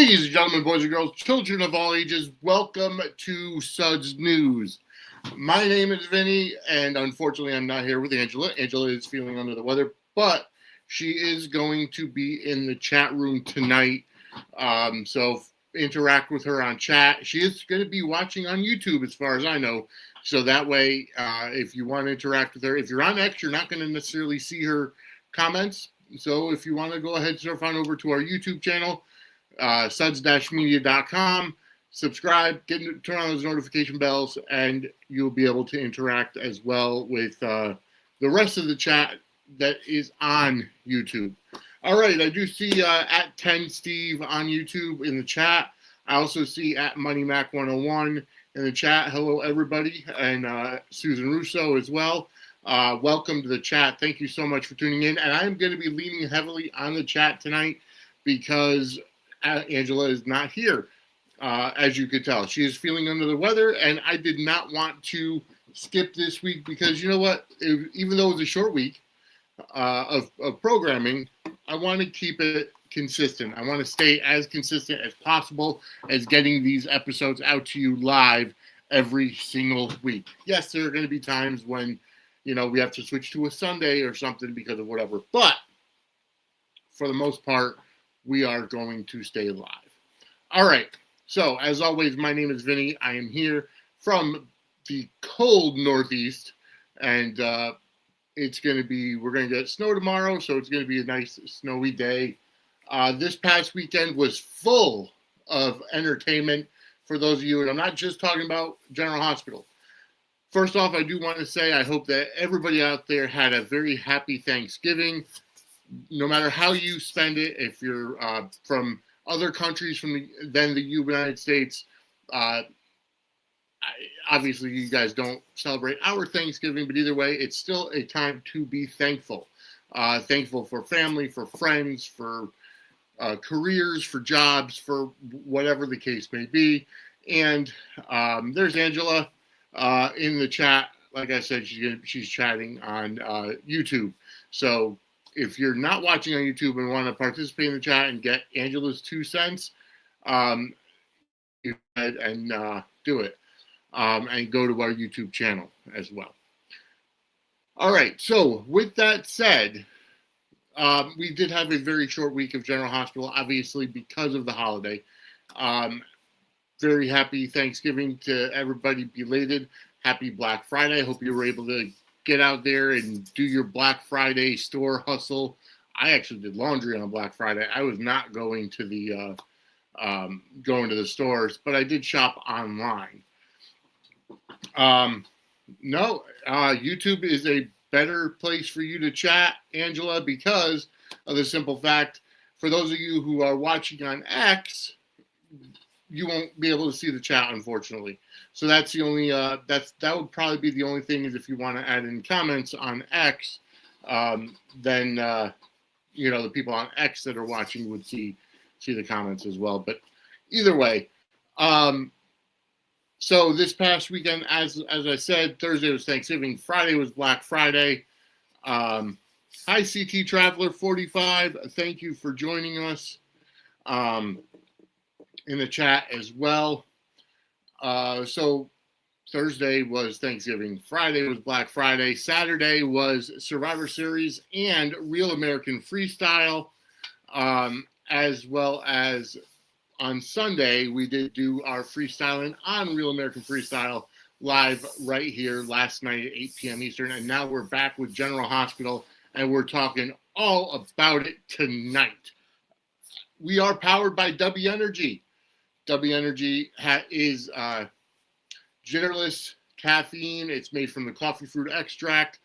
Ladies and gentlemen, boys and girls, children of all ages, welcome to Suds News. My name is Vinny, and unfortunately I'm not here with Angela. Angela is feeling under the weather, but she is going to be in the chat room tonight. So interact with her on chat. She is going to be watching on YouTube as far as I know. So that way, if you want to interact with her, if you're on X, you're not going to necessarily see her comments. So if you want to go ahead, surf on over to our YouTube channel, suds-media.com, subscribe, turn on those notification bells, and you'll be able to interact as well with the rest of the chat that is on YouTube. All right, I do see at 10 Steve on YouTube in the chat. I also see at MoneyMac101 in the chat. Hello, everybody, and Susan Russo as well. Welcome to the chat. Thank you so much for tuning in. And I'm going to be leaning heavily on the chat tonight because Angela is not here, as you could tell. She is feeling under the weather, and I did not want to skip this week because, you know what, even though it was a short week of programming, I want to keep it consistent. I want to stay as consistent as possible as getting these episodes out to you live every single week. Yes, there are going to be times when, you know, we have to switch to a Sunday or something because of whatever, but for the most part, we are going to stay live. All right. So, as always, my name is Vinny. I am here from the cold Northeast, and we're going to get snow tomorrow, so it's going to be a nice snowy day. This past weekend was full of entertainment for those of you, and I'm not just talking about General Hospital. First off, I do want to say I hope that everybody out there had a very happy Thanksgiving. No matter how you spend it, if you're from other countries than the United States, obviously you guys don't celebrate our Thanksgiving, but either way, it's still a time to be thankful. Thankful for family, for friends, for careers, for jobs, for whatever the case may be. And there's Angela in the chat. Like I said, she's chatting on YouTube. So if you're not watching on YouTube and want to participate in the chat and get Angela's 2 cents, you go ahead and do it. And go to our YouTube channel as well. All right, so with that said, we did have a very short week of General Hospital, obviously because of the holiday. Very happy Thanksgiving to everybody belated. Happy Black Friday. I hope you were able to get out there and do your Black Friday store hustle. I actually did laundry on Black Friday. I was not going to the stores, but I did shop online. YouTube is a better place for you to chat, Angela, because of the simple fact, for those of you who are watching on X, you won't be able to see the chat, unfortunately. So that's the only that would probably be the only thing, is if you want to add in comments on X, then the people on X that are watching would see the comments as well. But either way, so this past weekend, as I said, Thursday was Thanksgiving, Friday was Black Friday. Hi, CT Traveler 45. Thank you for joining us in the chat as well. So Thursday was Thanksgiving, Friday was Black Friday, Saturday was Survivor Series and Real American Freestyle, as well as on Sunday, we did do our freestyling on Real American Freestyle live right here last night at 8 p.m. Eastern. And now we're back with General Hospital, and we're talking all about it tonight. We are powered by W Energy. W Energy is gingerless caffeine. It's made from the coffee fruit extract.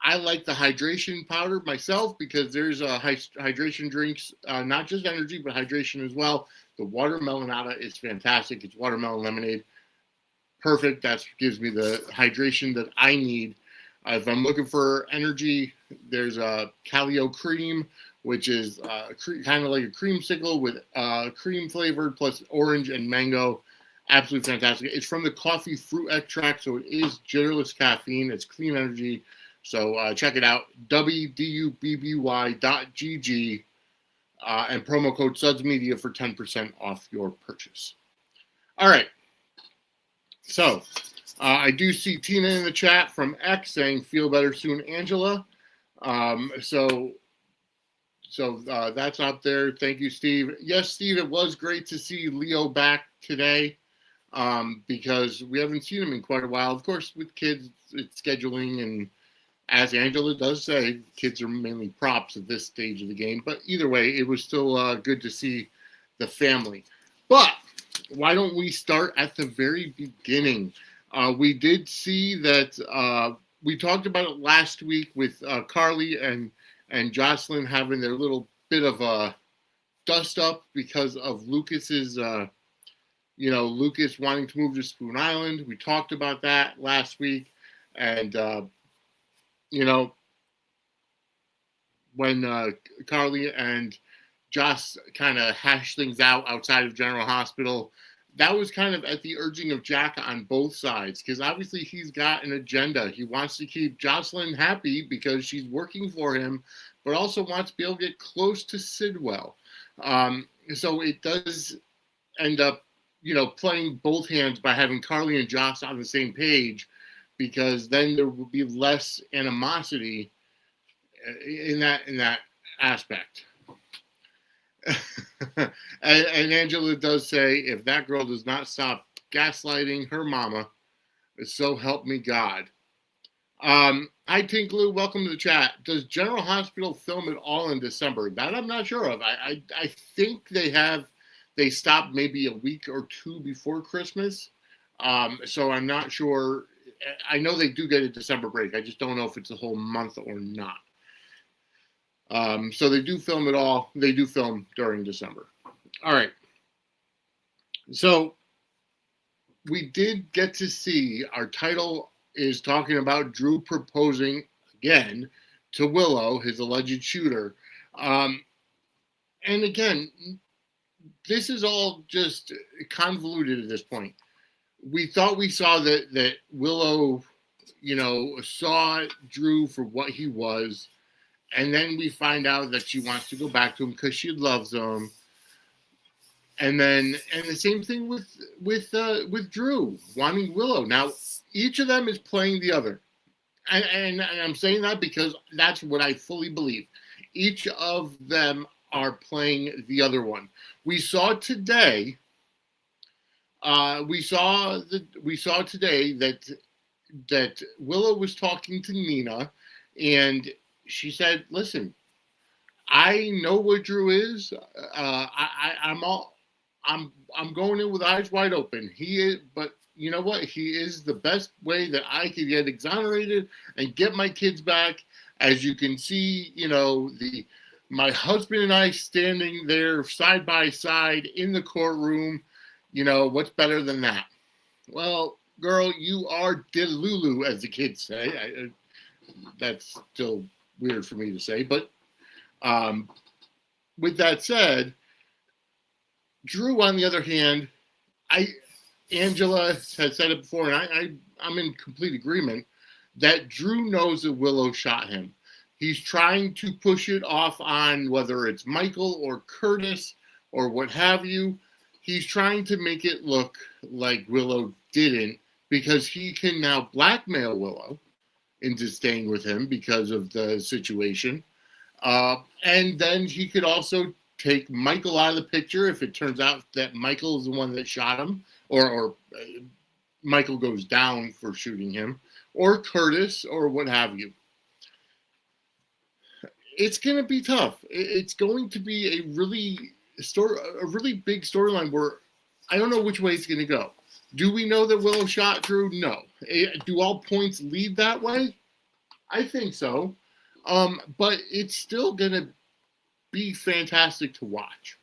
I like the hydration powder myself because there's hydration drinks, not just energy, but hydration as well. The watermelonada is fantastic. It's watermelon lemonade. Perfect. That gives me the hydration that I need. If I'm looking for energy, there's a Calio cream, which is kind of like a creamsicle with cream flavored plus orange and mango. Absolutely fantastic. It's from the coffee fruit extract, so it is gingerless caffeine. It's clean energy. So check it out, wdubby.gg. and promo code Suds Media for 10% off your purchase. All right. So I do see Tina in the chat from X saying, feel better soon, Angela. So that's up there. Thank you, Steve. Yes, Steve, it was great to see Leo back today because we haven't seen him in quite a while. Of course, with kids, it's scheduling, and as Angela does say, kids are mainly props at this stage of the game. But either way, it was still good to see the family. But why don't we start at the very beginning? We did see that we talked about it last week with Carly and Jocelyn having their little bit of a dust up because of Lucas's, Lucas wanting to move to Spoon Island. We talked about that last week. And, when Carly and Joss kind of hashed things out outside of General Hospital, that was kind of at the urging of Jack on both sides, because obviously he's got an agenda. He wants to keep Jocelyn happy because she's working for him, but also wants to be able to get close to Sidwell. So it does end up, playing both hands by having Carly and Joss on the same page, because then there will be less animosity in that aspect. and Angela does say, if that girl does not stop gaslighting her mama, so help me God. Hi, Tinklu. Welcome to the chat. Does General Hospital film it all in December? That I'm not sure of. I think they stopped maybe a week or two before Christmas. So I'm not sure. I know they do get a December break. I just don't know if it's a whole month or not. So they do film it all. They do film during December. All right. So we did get to see, our title is talking about Drew proposing again to Willow, his alleged shooter. And again, this is all just convoluted at this point. We thought we saw that Willow, saw Drew for what he was. And then we find out that she wants to go back to him because she loves him. And the same thing with Drew wanting Willow. Now, each of them is playing the other. And I'm saying that because that's what I fully believe. Each of them are playing the other one. We saw today today that Willow was talking to Nina, and she said, "Listen, I know what Drew is. I'm going in with eyes wide open. He is, but you know what? He is the best way that I could get exonerated and get my kids back. As you can see, my husband and I standing there side by side in the courtroom. What's better than that? Well, girl, you are Delulu, as the kids say. That's still weird for me to say, but with that said, Drew, on the other hand, Angela has said it before, and I'm in complete agreement that Drew knows that Willow shot him. He's trying to push it off on whether it's Michael or Curtis or what have you. He's trying to make it look like Willow didn't, because he can now blackmail Willow into staying with him because of the situation. And then he could also take Michael out of the picture if it turns out that Michael is the one that shot him, or Michael goes down for shooting him, or Curtis, or what have you. It's going to be tough. It's going to be a really big storyline where I don't know which way it's going to go. Do we know that Willow shot Drew? No. Do all points lead that way? I think so. But it's still going to be fantastic to watch.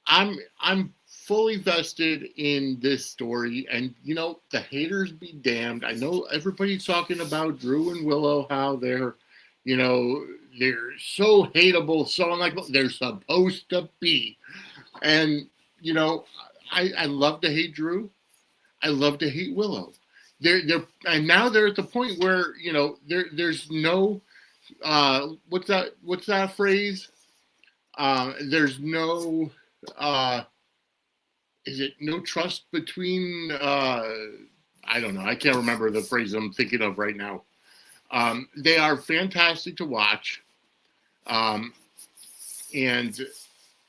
I'm fully vested in this story, and the haters be damned. I know everybody's talking about Drew and Willow, how they're so hateable, so unlikable. They're supposed to be. And I love to hate Drew. I love to hate Willow. And now they're at the point where there's no what's that phrase? There's no, is it no trust between, I don't know. I can't remember the phrase I'm thinking of right now. They are fantastic to watch. And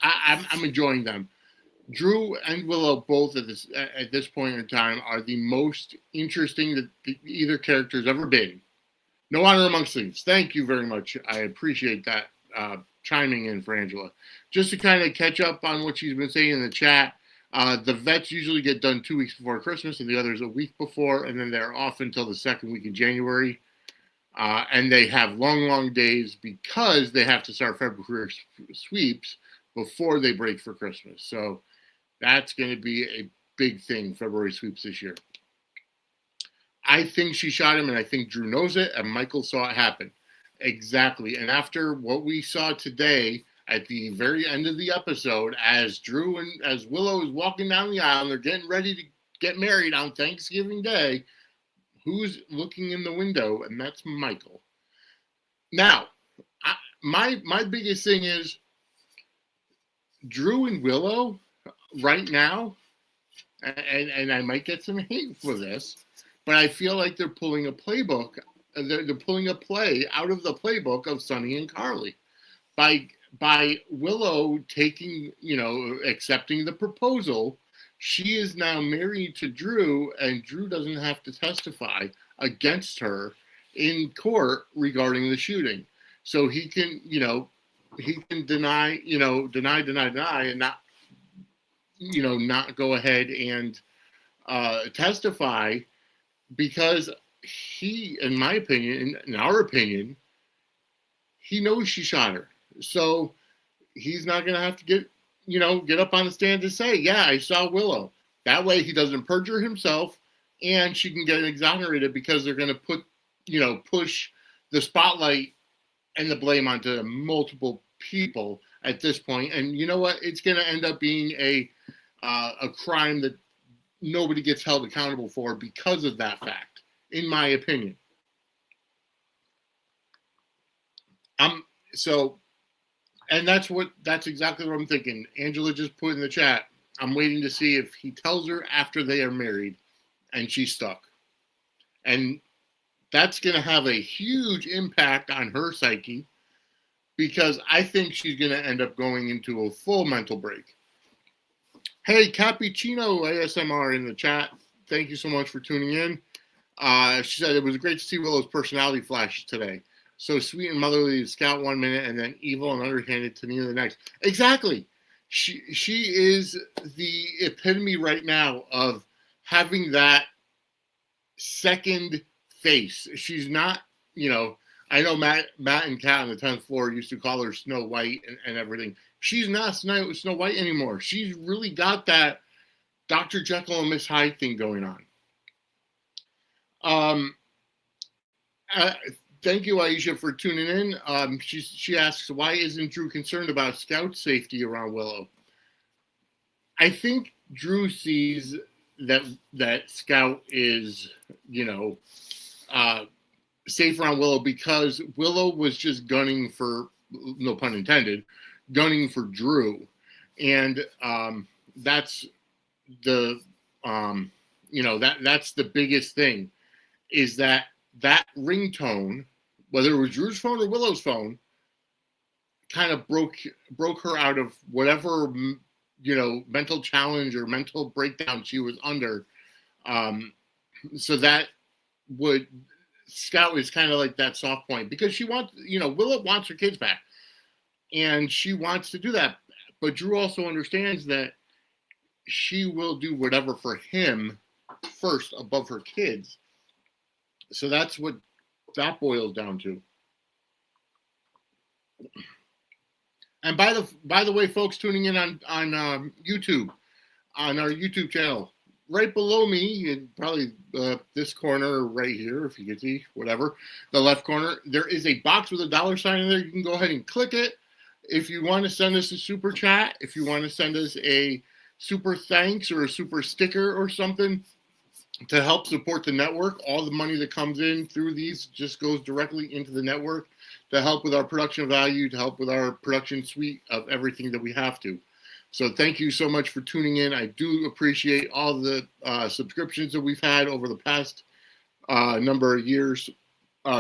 I'm enjoying them. Drew and Willow both at this point in time are the most interesting that either character has ever been. No honor amongst thieves. Thank you very much. I appreciate that chiming in for Angela. Just to kind of catch up on what she's been saying in the chat, the vets usually get done 2 weeks before Christmas and the others a week before, and then they're off until the second week in January. And they have long days because they have to start February sweeps before they break for Christmas. So that's going to be a big thing, February sweeps this year. I think she shot him, and I think Drew knows it, and Michael saw it happen. Exactly. And after what we saw today at the very end of the episode, as Drew and as Willow is walking down the aisle, and they're getting ready to get married on Thanksgiving Day, who's looking in the window? And that's Michael. Now, my biggest thing is Drew and Willow right now, and I might get some hate for this, but I feel like they're pulling a playbook. They're pulling a play out of the playbook of Sonny and Carly by Willow taking, accepting the proposal. She is now married to Drew, and Drew doesn't have to testify against her in court regarding the shooting. So he can, deny, and not, not go ahead and testify, because he, in my opinion, in our opinion, he knows she shot her. So he's not going to have to get up on the stand to say, yeah, I saw Willow. That way he doesn't perjure himself, and she can get exonerated, because they're going to push the spotlight and the blame onto multiple people at this point. And you know what? It's going to end up being a crime that nobody gets held accountable for because of that fact, in my opinion. And that's exactly what I'm thinking. Angela just put in the chat, I'm waiting to see if he tells her after they are married and she's stuck. And that's going to have a huge impact on her psyche, because I think she's going to end up going into a full mental break. Hey, Cappuccino ASMR in the chat. Thank you so much for tuning in. She said it was great to see Willow's personality flashes today. So sweet and motherly to Scout 1 minute, and then evil and underhanded to Nina the next. Exactly. She is the epitome right now of having that second face. She's not, I know Matt and Kat on the 10th floor used to call her Snow White and everything. She's not Snow White anymore. She's really got that Dr. Jekyll and Miss Hyde thing going on. Thank you, Aisha, for tuning in. She asks, why isn't Drew concerned about Scout's safety around Willow? I think Drew sees that Scout is, safe around Willow, because Willow was just gunning for, no pun intended, gunning for Drew. And that's the, that's the biggest thing, is that ringtone, whether it was Drew's phone or Willow's phone, kind of broke her out of whatever, mental challenge or mental breakdown she was under. So that Scout is kind of like that soft point, because she wants, Willow wants her kids back, and she wants to do that. But Drew also understands that she will do whatever for him first above her kids. So that's what that boils down to. And by the way, folks tuning in on YouTube, on our YouTube channel, right below me, in probably this corner right here, if you can see, whatever, the left corner, there is a box with a $ sign in there. You can go ahead and click it. If you want to send us a super chat, if you want to send us a super thanks or a super sticker or something, to help support the network. All the money that comes in through these just goes directly into the network to help with our production value, to help with our production suite of everything that we have to. So thank you so much for tuning in. I do appreciate all the subscriptions that we've had over the past number of years,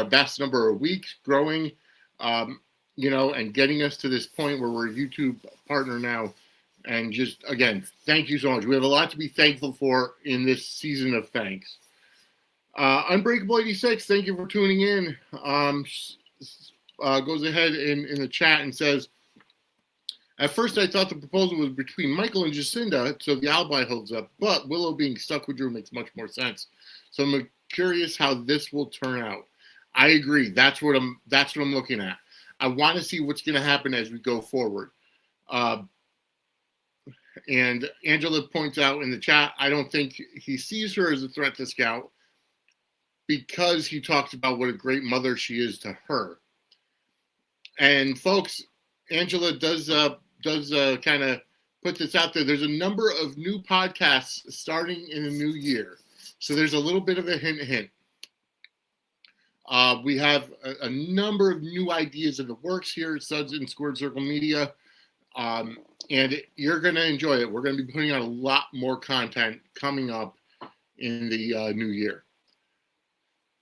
best number of weeks, growing, and getting us to this point where we're a YouTube partner now. And just, again, thank you so much. We have a lot to be thankful for in this season of thanks. Unbreakable 86, thank you for tuning in. Goes ahead in the chat and says, at first I thought the proposal was between Michael and Jacinda, so the alibi holds up, but Willow being stuck with Drew makes much more sense. So I'm curious how this will turn out. I agree. That's what I'm looking at. I want to see what's going to happen as we go forward. And Angela points out in the chat, I don't think he sees her as a threat to Scout because he talks about what a great mother she is to her. And folks, Angela does kind of put this out there. There's a number of new podcasts starting in the new year. So there's a little bit of a hint. We have a number of new ideas in the works here at Suds and Squared Circle Media. And you're going to enjoy it. We're going to be putting out a lot more content coming up in the new year.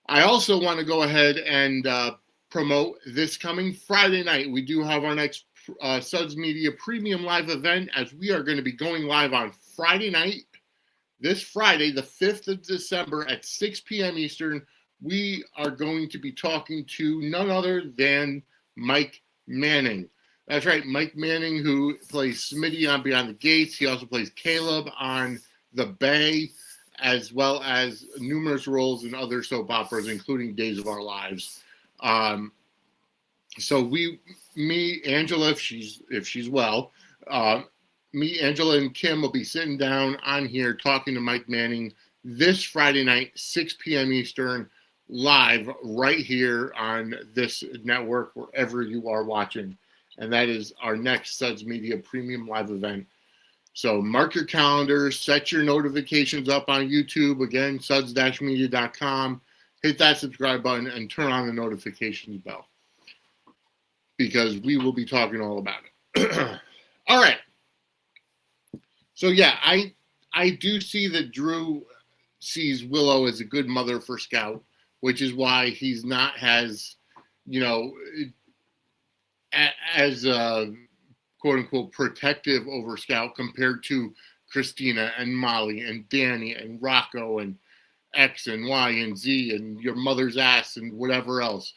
I also want to go ahead and promote this coming Friday night. We do have our next Suds Media Premium Live event, as we are going to be going live on Friday night. This Friday, the 5th of December at 6 p.m. Eastern, we are going to be talking to none other than Mike Manning. That's right, Mike Manning, who plays Smitty on Beyond the Gates. He also plays Caleb on The Bay, as well as numerous roles in other soap operas, including Days of Our Lives. So Angela, if she's well, me, Angela, and Kim will be sitting down on here talking to Mike Manning this Friday night, 6 p.m. Eastern, live right here on this network, wherever you are watching. And that is our next Suds Media Premium Live event. So mark your calendars, set your notifications up on YouTube. Again, suds-media.com. Hit that subscribe button and turn on the notifications bell, because we will be talking all about it. All right. So, yeah, I do see that Drew sees Willow as a good mother for Scout, which is why he's not as quote-unquote protective over Scout compared to Christina and Molly and Danny and Rocco and X and Y and Z and your mother's ass and whatever else.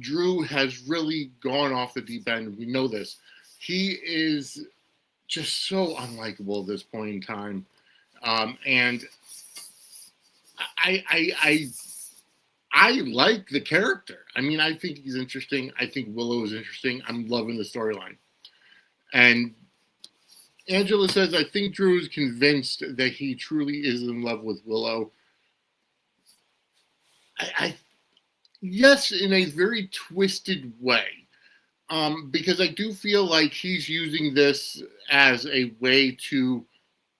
Drew has really gone off the deep end. We know this. He is just so unlikable at this point in time. And I like the character. I mean, I think he's interesting. I think Willow is interesting. I'm loving the storyline. And Angela says, I think Drew is convinced that he truly is in love with Willow. Yes, in a very twisted way. Because I do feel like he's using this as a way to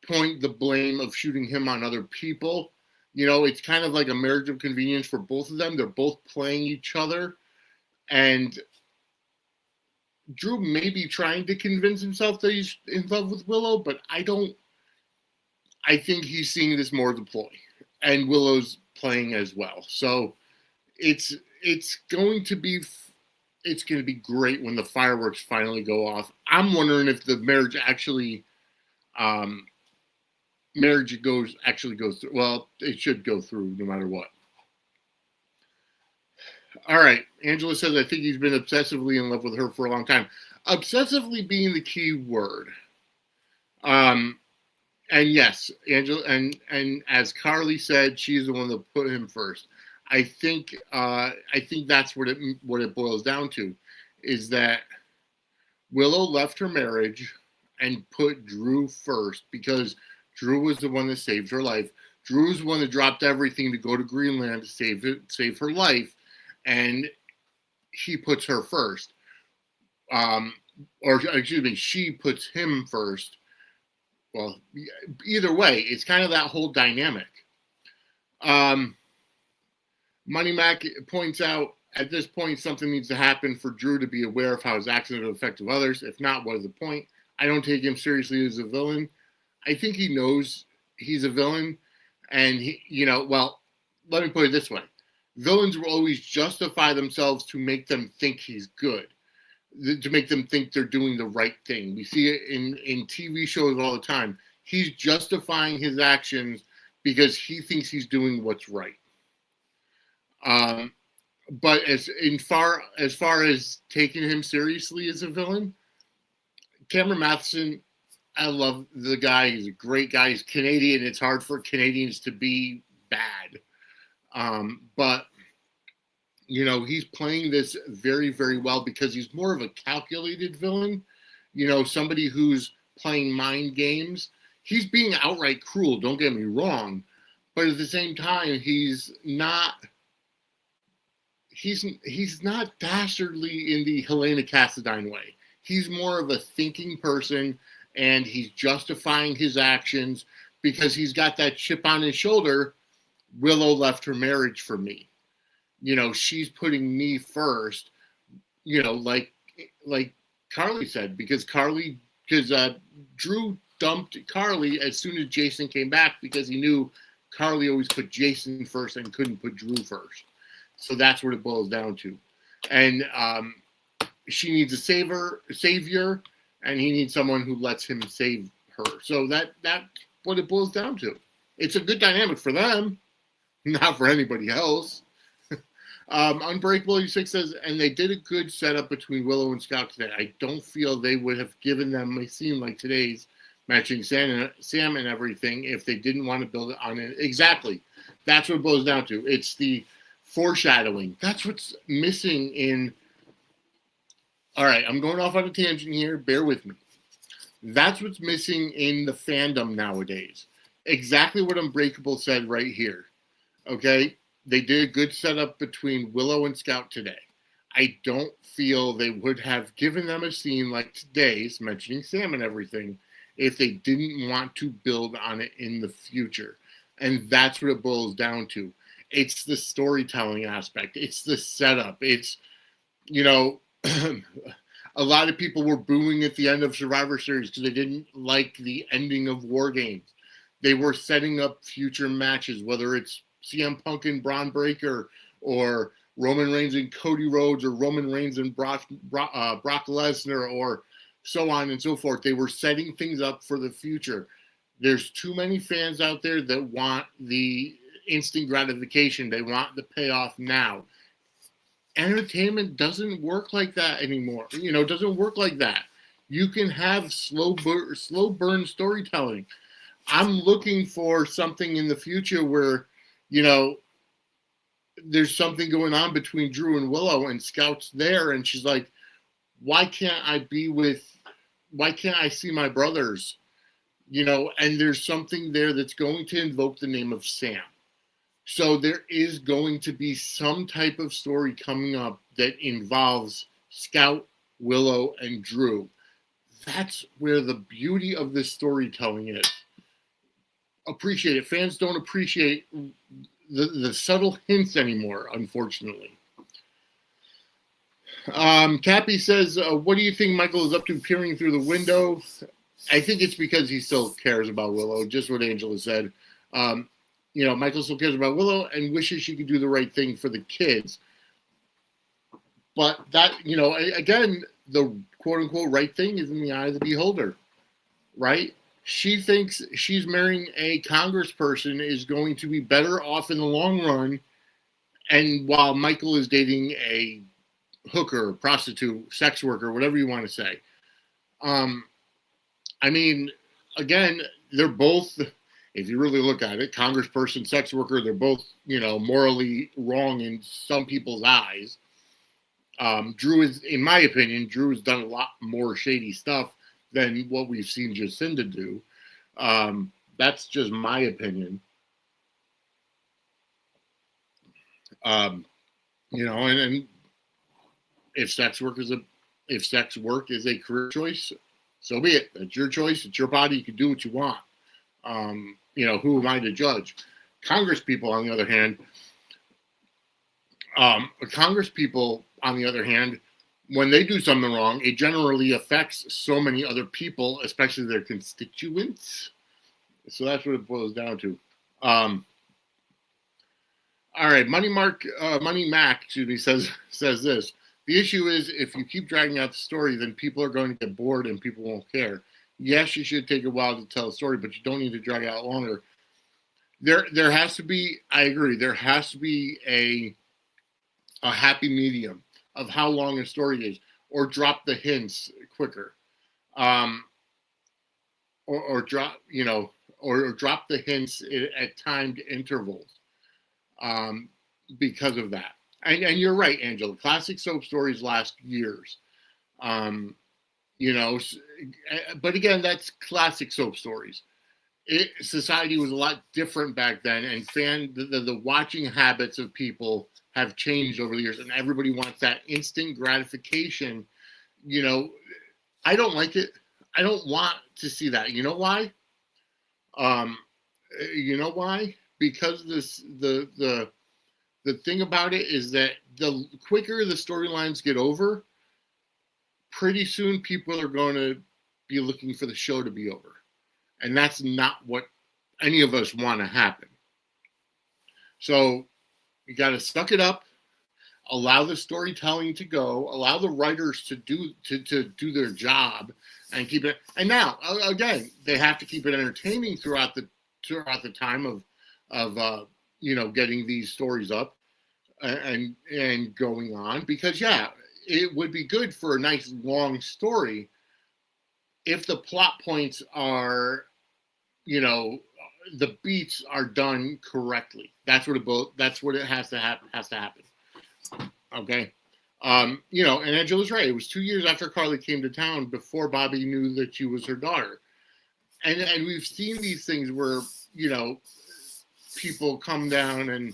point the blame of shooting him on other people. It's kind of like a marriage of convenience for both of them. They're both playing each other. And Drew may be trying to convince himself that he's in love with Willow, but I think he's seeing this more as a ploy. And Willow's playing as well. So it's going to be great when the fireworks finally go off. I'm wondering if the marriage actually goes through. Well, it should go through no matter what. All right. Angela says, I think he's been obsessively in love with her for a long time. Obsessively being the key word. And yes, Angela, and as Carly said, she's the one that put him first. I think that's what it boils down to, is that Willow left her marriage and put Drew first because Drew was the one that saved her life. Drew's the one that dropped everything to go to Greenland to save her life, and he puts her first. She puts him first. Well, either way, it's kind of that whole dynamic. Money Mac points out, at this point, something needs to happen for Drew to be aware of how his actions will affect others. If not, what is the point? I don't take him seriously as a villain. I think he knows he's a villain. And, let me put it this way. Villains will always justify themselves to make them think he's good, to make them think they're doing the right thing. We see it in TV shows all the time. He's justifying his actions because he thinks he's doing what's right. But as far as taking him seriously as a villain, Cameron Matheson, I love the guy. He's a great guy. He's Canadian. It's hard for Canadians to be bad. But, he's playing this very, very well because he's more of a calculated villain. Somebody who's playing mind games. He's being outright cruel, don't get me wrong. But at the same time, he's not dastardly in the Helena Cassadine way. He's more of a thinking person, and he's justifying his actions because he's got that chip on his shoulder. Willow left her marriage for me. She's putting me first, like Carly said, because Drew dumped Carly as soon as Jason came back because he knew Carly always put Jason first and couldn't put Drew first. So that's what it boils down to. And she needs a savior, and he needs someone who lets him save her. So that's what it boils down to. It's a good dynamic for them, not for anybody else. Unbreakable 86 says, and they did a good setup between Willow and Scout today. I don't feel they would have given them a scene like today's, matching Sam and everything, if they didn't want to build it on it. Exactly. That's what it boils down to. It's the foreshadowing. That's what's missing in... All right, I'm going off on a tangent here. Bear with me. That's what's missing in the fandom nowadays. Exactly what Unbreakable said right here. Okay? They did a good setup between Willow and Scout today. I don't feel they would have given them a scene like today's, mentioning Sam and everything, if they didn't want to build on it in the future. And that's what it boils down to. It's the storytelling aspect. It's the setup. It's, a lot of people were booing at the end of Survivor Series because they didn't like the ending of War Games. They were setting up future matches, whether it's CM Punk and Braun Breaker, or Roman Reigns and Cody Rhodes, or Roman Reigns and Brock Lesnar, or so on and so forth. They were setting things up for the future. There's too many fans out there that want the instant gratification. They want the payoff now. Entertainment doesn't work like that anymore. It doesn't work like that. You can have slow burn storytelling. I'm looking for something in the future where, there's something going on between Drew and Willow, and Scout's there, and she's like, why can't I see my brothers? And there's something there that's going to invoke the name of Sam. So there is going to be some type of story coming up that involves Scout, Willow, and Drew. That's where the beauty of this storytelling is. Appreciate it. Fans don't appreciate the subtle hints anymore, unfortunately. Cappy says, what do you think Michael is up to peering through the window? I think it's because he still cares about Willow, just what Angela said. Michael still cares about Willow and wishes she could do the right thing for the kids. But that, again, the quote-unquote right thing is in the eye of the beholder, right? She thinks she's marrying a congressperson is going to be better off in the long run, and while Michael is dating a hooker, prostitute, sex worker, whatever you want to say. Again, they're both, if you really look at it, congressperson, sex worker, they're both, morally wrong in some people's eyes. Drew in my opinion, Drew has done a lot more shady stuff than what we've seen Jacinda do. That's just my opinion. And if sex work is a career choice, so be it. It's your choice. It's your body. You can do what you want. Who am I to judge? Congress people, on the other hand, when they do something wrong, it generally affects so many other people, especially their constituents. So that's what it boils down to. All right, Money Mac, excuse me, says this. The issue is if you keep dragging out the story, then people are going to get bored and people won't care. Yes, you should take a while to tell a story, but you don't need to drag it out longer. There has to be, I agree, there has to be a happy medium of how long a story is, or drop the hints quicker, or drop the hints at timed intervals, because of that. And you're right, Angela. Classic soap stories last years, but again, that's classic soap stories. Society was a lot different back then, and the watching habits of people have changed over the years, and everybody wants that instant gratification. I don't like it. I don't want to see that. You know why? Because the thing about it is that the quicker the storylines get over, pretty soon people are going to be looking for the show to be over. And that's not what any of us want to happen. So you got to suck it up, allow the storytelling to go, allow the writers to do their job, and keep it. And now, again, they have to keep it entertaining throughout the time of getting these stories up and going on. Because it would be good for a nice long story if the plot points are, the beats are done correctly. That's what it has to happen. Okay. And Angela's right. It was 2 years after Carly came to town before Bobby knew that she was her daughter. And we've seen these things where, people come down and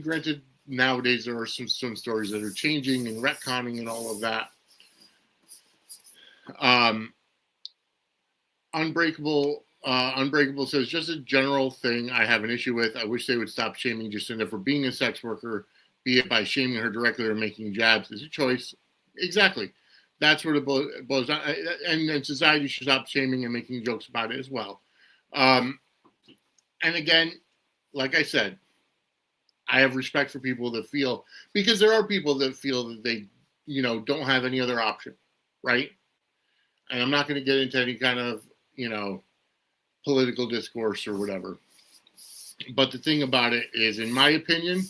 granted, nowadays there are some stories that are changing and retconning and all of that. Unbreakable says, just a general thing I have an issue with. I wish they would stop shaming Jacinda for being a sex worker, be it by shaming her directly or making jabs. It's a choice. Exactly. That's what it boils down. And society should stop shaming and making jokes about it as well. And again, like I said, I have respect for people that feel, because there are people that feel that they, don't have any other option, right? And I'm not going to get into any kind of, political discourse or whatever. But the thing about it is, in my opinion,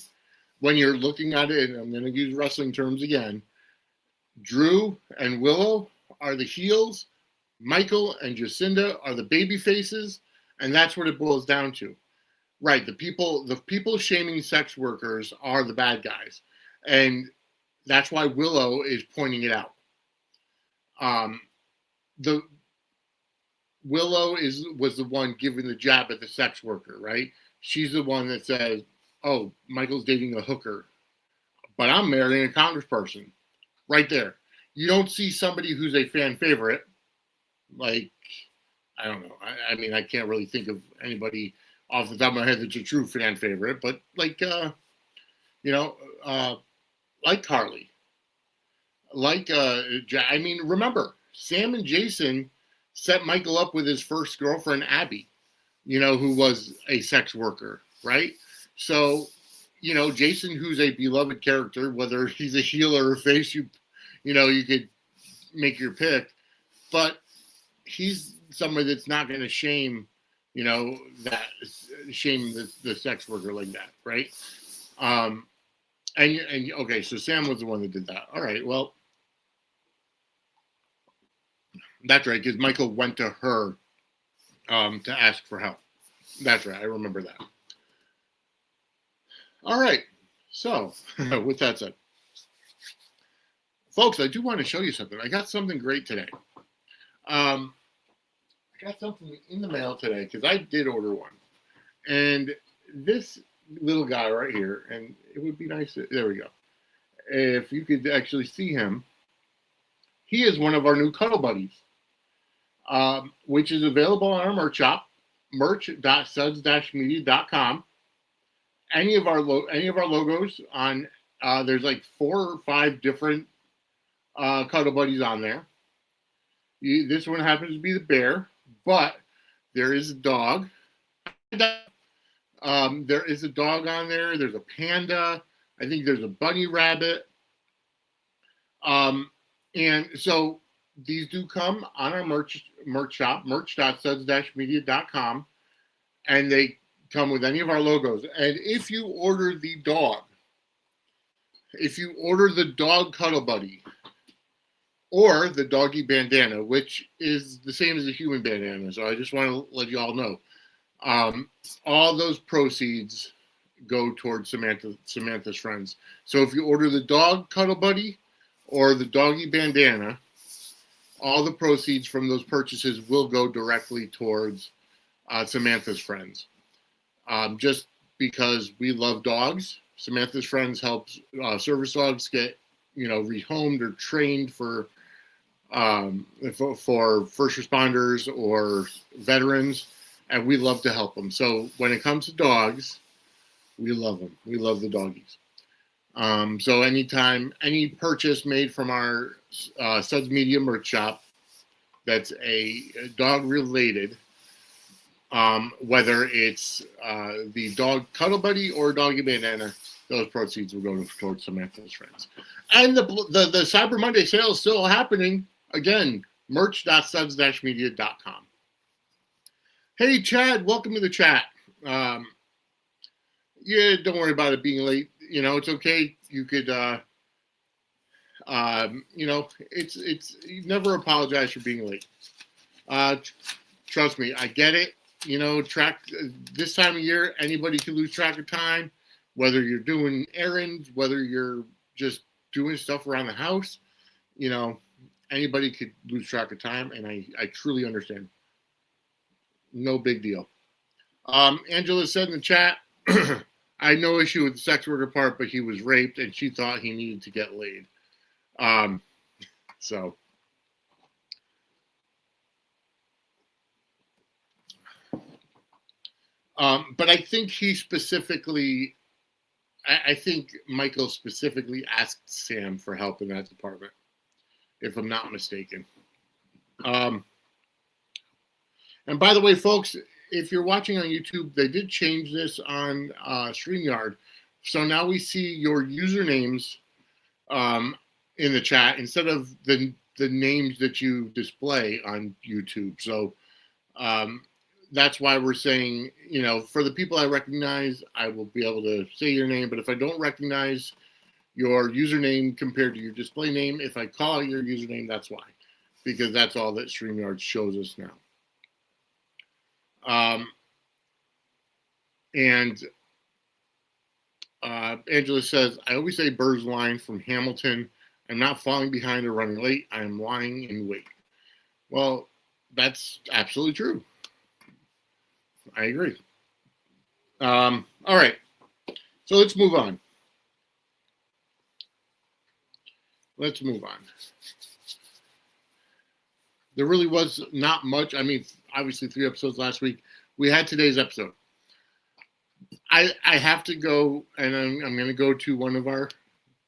when you're looking at it, and I'm going to use wrestling terms again, Drew and Willow are the heels, Michael and Jacinda are the baby faces, and that's what it boils down to. Right, the people shaming sex workers are the bad guys. And that's why Willow is pointing it out. Willow was the one giving the jab at the sex worker, right? She's the one that says, "Oh, Michael's dating a hooker, but I'm marrying a congressperson." Right there. You don't see somebody who's a fan favorite. Like, I don't know. I mean, I can't really think of anybody off the top of my head that's a true fan favorite, but like Carly. Remember, Sam and Jason set Michael up with his first girlfriend, Abby, who was a sex worker, right? So, Jason, who's a beloved character, whether he's a heel or a face, you could make your pick, but he's somebody that's not going to shame the sex worker like that, right? And okay, so Sam was the one that did that. All right, well, that's right, because Michael went to her to ask for help. That's right, I remember that. All right, so with that said, folks, I do want to show you something. I got something great today. I got something in the mail today because I did order one. And this little guy right here, and it would be nice. There we go. If you could actually see him, he is one of our new Cuddle Buddies, which is available on our merch shop. merch.suds-media.com. Any of our logos on there's like 4 or 5 different Cuddle Buddies on there. This one happens to be the bear, but there is a dog. There is a dog on there. There's a panda. I think there's a bunny rabbit. And so these do come on our merch shop, merch.suds-media.com, and they come with any of our logos. And if you order the dog Cuddle Buddy or the doggy bandana, which is the same as a human bandana, so I just want to let you all know, all those proceeds go towards Samantha's friends. So if you order the dog Cuddle Buddy or the doggy bandana, all the proceeds from those purchases will go directly towards Samantha's friends. Just because we love dogs, Samantha's friends helps service dogs get, rehomed or trained for first responders or veterans, and we love to help them. So when it comes to dogs, we love them. We love the doggies. So anytime, any purchase made from our Suds Media merch shop that's a dog related, whether it's the dog Cuddle Buddy or doggy bandana, those proceeds will go towards Samantha's friends. And the Cyber Monday sale is still happening. Again, merch.suds-media.com. Hey, Chad, welcome to the chat. Yeah, don't worry about it being late. It's okay. You could, it's you never apologize for being late. Trust me, I get it. This time of year, anybody can lose track of time, whether you're doing errands, whether you're just doing stuff around the house, anybody could lose track of time, and I truly understand. No big deal. Angela said in the chat, I had no issue with the sex worker part, but he was raped, and she thought he needed to get laid. But I think I think Michael specifically asked Sam for help in that department, if I'm not mistaken. And by the way, folks, if you're watching on YouTube, they did change this on StreamYard. So now we see your usernames in the chat instead of the names that you display on YouTube. So that's why we're saying, for the people I recognize, I will be able to say your name. But if I don't recognize your username compared to your display name, if I call your username, that's why. Because that's all that StreamYard shows us now. Angela says, I always say Bird's line from Hamilton. I'm not falling behind or running late. I am lying in wait. Well, that's absolutely true. I agree. All right. So let's move on. There really was not much. I mean, obviously 3 episodes last week. We had today's episode. I have to go, and I'm going to go to one of our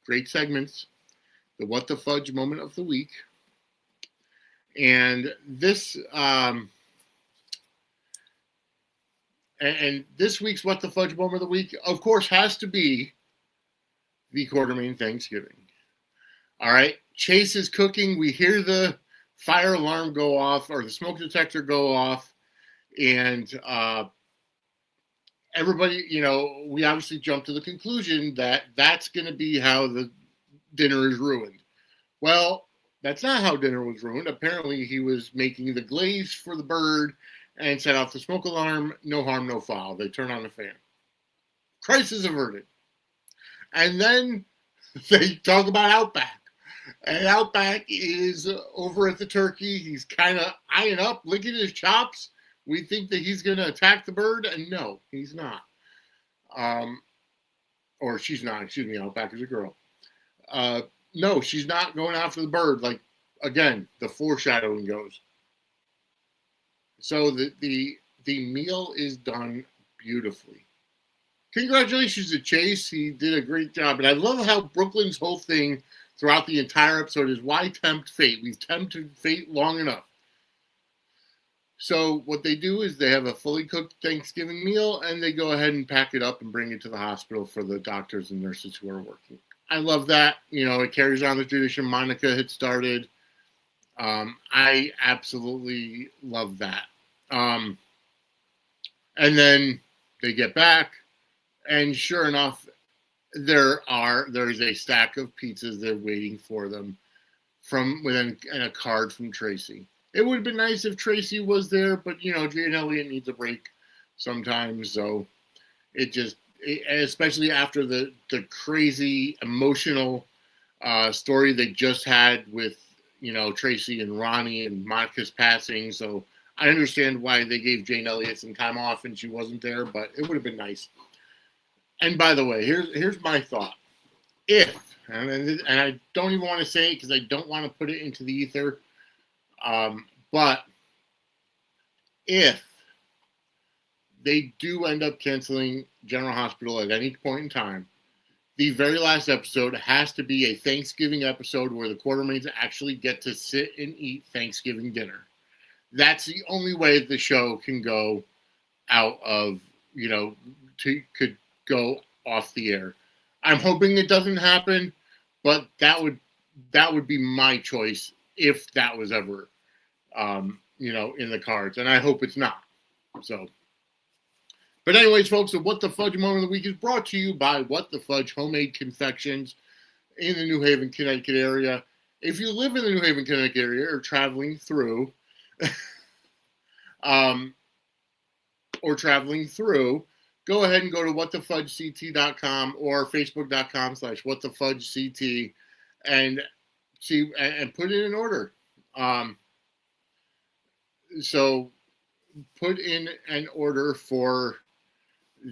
great segments, the What the Fudge moment of the week. And this this week's What the Fudge moment of the week, of course, has to be the Quartermaine Thanksgiving. All right, Chase is cooking. We hear the fire alarm go off, or the smoke detector go off, and everybody, we obviously jump to the conclusion that that's going to be how the dinner is ruined. Well, that's not how dinner was ruined. Apparently, he was making the glaze for the bird and set off the smoke alarm. No harm, no foul. They turn on the fan. Crisis averted. And then they talk about Outback. And Outback is over at the turkey. He's kind of eyeing up, licking his chops. We think that he's going to attack the bird, and no, he's not. Or she's not. Excuse me, Outback is a girl. No, she's not going after the bird. Like, again, the foreshadowing goes. So the the meal is done beautifully. Congratulations to Chase. He did a great job. And I love how Brooklyn's whole thing throughout the entire episode is, why tempt fate? We've tempted fate long enough. So what they do is they have a fully cooked Thanksgiving meal, and they go ahead and pack it up and bring it to the hospital for the doctors and nurses who are working. I love that. It carries on the tradition Monica had started. I absolutely love that. And then they get back, and sure enough, there is a stack of pizzas there waiting for them and a card from Tracy. It would have been nice if Tracy was there, but Jane Elliott needs a break sometimes, so especially after the crazy emotional story they just had with Tracy and Ronnie and Monica's passing. So I understand why they gave Jane Elliott some time off and she wasn't there, but it would have been nice. And by the way, here's my thought. And I don't even want to say it because I don't want to put it into the ether, but if they do end up canceling General Hospital at any point in time, the very last episode has to be a Thanksgiving episode where the Quartermaines actually get to sit and eat Thanksgiving dinner. That's the only way the show can go out of, could go off the air. I'm hoping it doesn't happen, but that would be my choice if that was ever, in the cards. And I hope it's not. So. But anyways, folks, the What the Fudge moment of the week is brought to you by What the Fudge Homemade Confections in the New Haven, Connecticut area. If you live in the New Haven, Connecticut area or traveling through, go ahead and go to whatthefudgect.com or facebook.com/whatthefudgect and see and put in an order. So put in an order for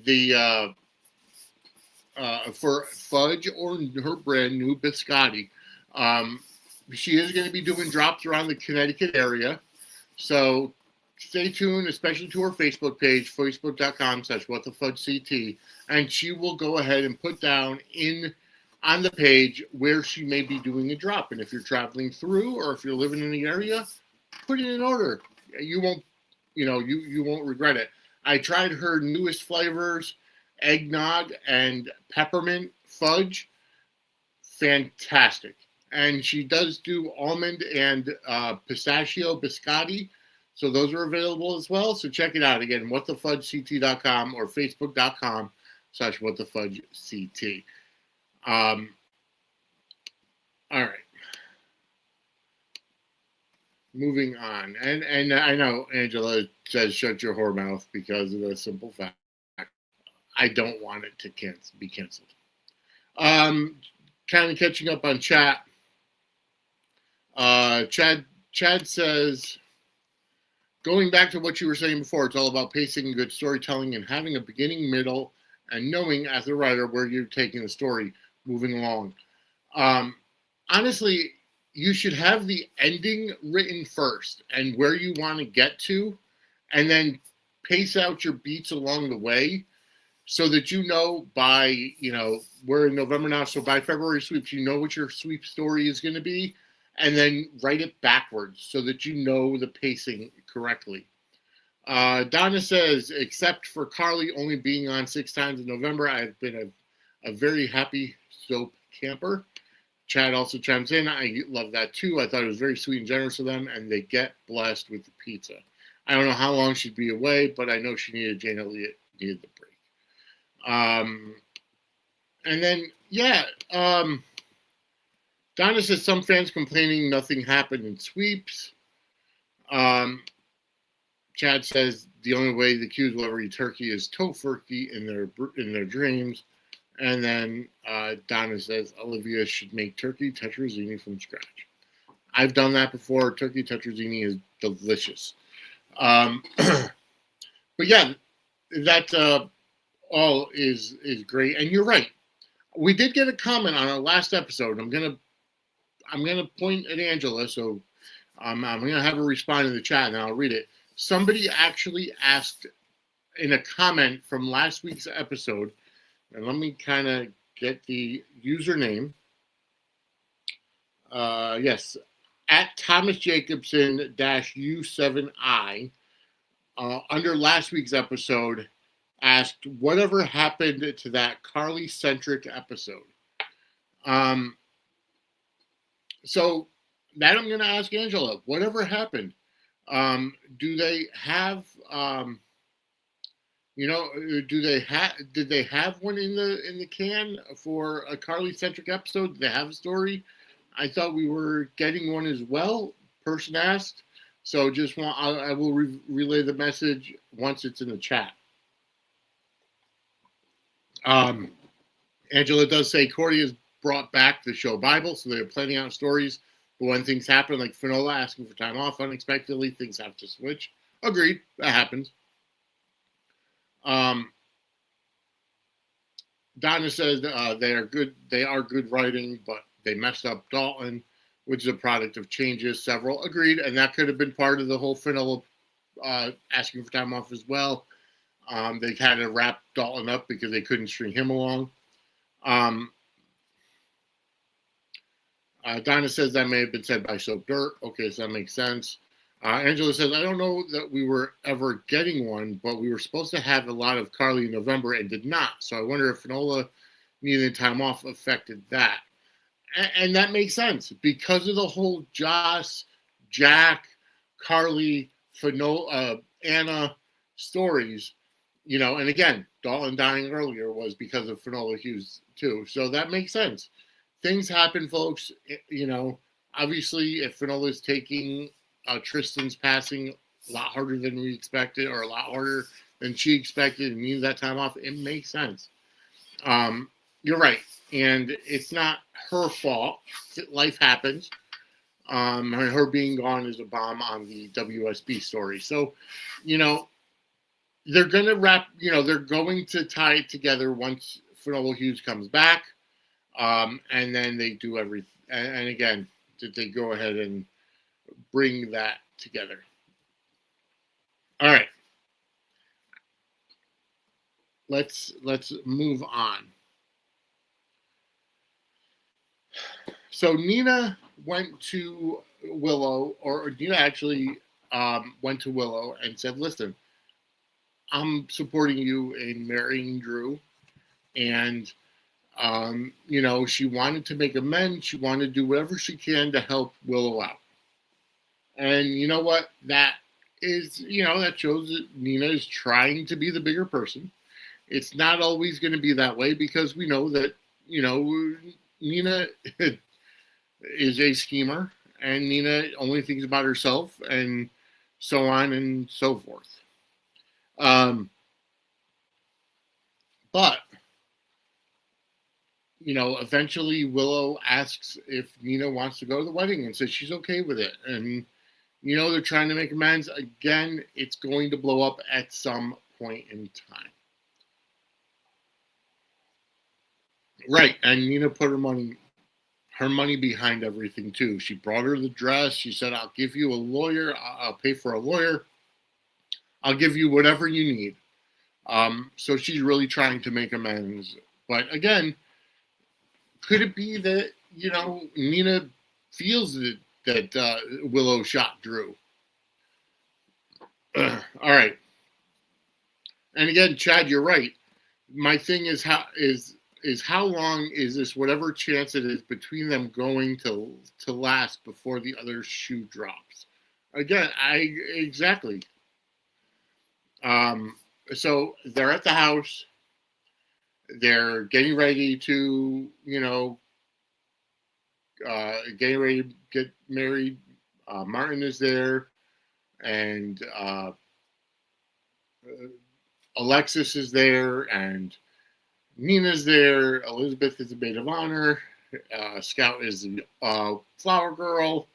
the for fudge or her brand new biscotti. She is going to be doing drops around the Connecticut area, so stay tuned, especially to her Facebook page, facebook.com/whatthefudgect, and she will go ahead and put down on the page where she may be doing a drop. And if you're traveling through or if you're living in the area, put in an order. You won't you won't regret it. I tried her newest flavors, eggnog and peppermint fudge. Fantastic. And she does do almond and pistachio biscotti. So those are available as well. So check it out. Again, whatthefudgect.com or facebook.com/whatthefudgect. All right. Moving on, and I know Angela says shut your whore mouth because of the simple fact I don't want it to be canceled. Kind of catching up on chat. Chad says, going back to what you were saying before, it's all about pacing and good storytelling and having a beginning, middle, and knowing as a writer where you're taking the story moving along. Honestly, you should have the ending written first and where you want to get to, and then pace out your beats along the way so that by, we're in November now, so by February sweeps, you know what your sweep story is going to be, and then write it backwards so that you know the pacing correctly. Donna says, except for Carly only being on 6 times in November, I've been a very happy soap camper. Chad also chimes in. I love that too. I thought it was very sweet and generous of them, and they get blessed with the pizza. I don't know how long she'd be away, but I know Jane Elliott needed the break. And then, Donna says some fans complaining nothing happened in sweeps. Chad says the only way the Qs will ever eat turkey is tofurkey in their dreams. And then Donna says Olivia should make turkey tetrazzini from scratch. I've done that before. Turkey tetrazzini is delicious. But yeah, that all is great. And you're right. We did get a comment on our last episode. I'm gonna point at Angela, so I'm gonna have her respond in the chat, and I'll read it. somebody actually asked in a comment from last week's episode, and let me kind of get the username. Yes, at Thomas Jacobson -U7I, under last week's episode, asked whatever happened to that Carly-centric episode. So that I'm going to ask Angela, whatever happened? Do they have, did they have one in the can for a Carly-centric episode? Did they have a story? I thought we were getting one as well. Person asked. So I will relay the message once it's in the chat. Angela does say Cordy has brought back the show Bible, so they're planning out stories. But when things happen, like Finola asking for time off unexpectedly, things have to switch. Agreed. That happens. Donna says they are good. They are good writing, but they messed up Dalton, which is a product of changes. Several agreed, and that could have been part of the whole Finola asking for time off as well. They had to wrap Dalton up because they couldn't string him along. Donna says that may have been said by Soap Dirt. Okay, so that makes sense. Angela says, I don't know that we were ever getting one, but we were supposed to have a lot of Carly in November and did not. So I wonder if Finola needing time off affected that. And that makes sense because of the whole Joss, Jack, Carly, Finola, Anna stories, and again, Dalton dying earlier was because of Finola Hughes too. So that makes sense. Things happen, folks. Obviously, if Finola's taking Tristan's passing a lot harder than we expected, or a lot harder than she expected, and needs that time off, it makes sense. You're right, and it's not her fault. Life happens. Her being gone is a bomb on the WSB story. So, they're going to they're going to tie it together once Finola Hughes comes back. And then they do everything. And again, did they go ahead and bring that together? All right. Let's move on. So Nina went to Willow, or Nina actually went to Willow and said, listen, I'm supporting you in marrying Drew. And, she wanted to make amends. She wanted to do whatever she can to help Willow out. And you know what? That is, that shows that Nina is trying to be the bigger person. It's not always going to be that way because we know that, Nina is a schemer and Nina only thinks about herself and so on and so forth. But, eventually Willow asks if Nina wants to go to the wedding and says she's okay with it. And, they're trying to make amends. Again, it's going to blow up at some point in time. Right, and Nina put her money behind everything too. She brought her the dress. She said, I'll give you a lawyer. I'll pay for a lawyer. I'll give you whatever you need. So she's really trying to make amends. But again, could it be that, Nina feels that Willow shot Drew? All right. And again, Chad, you're right. My thing is how long is this, whatever chance it is, between them going to last before the other shoe drops? Again, exactly. So they're at the house. They're getting ready to, getting ready to get married. Martin is there, and Alexis is there, and Nina's there. Elizabeth is the maid of honor. Scout is the flower girl.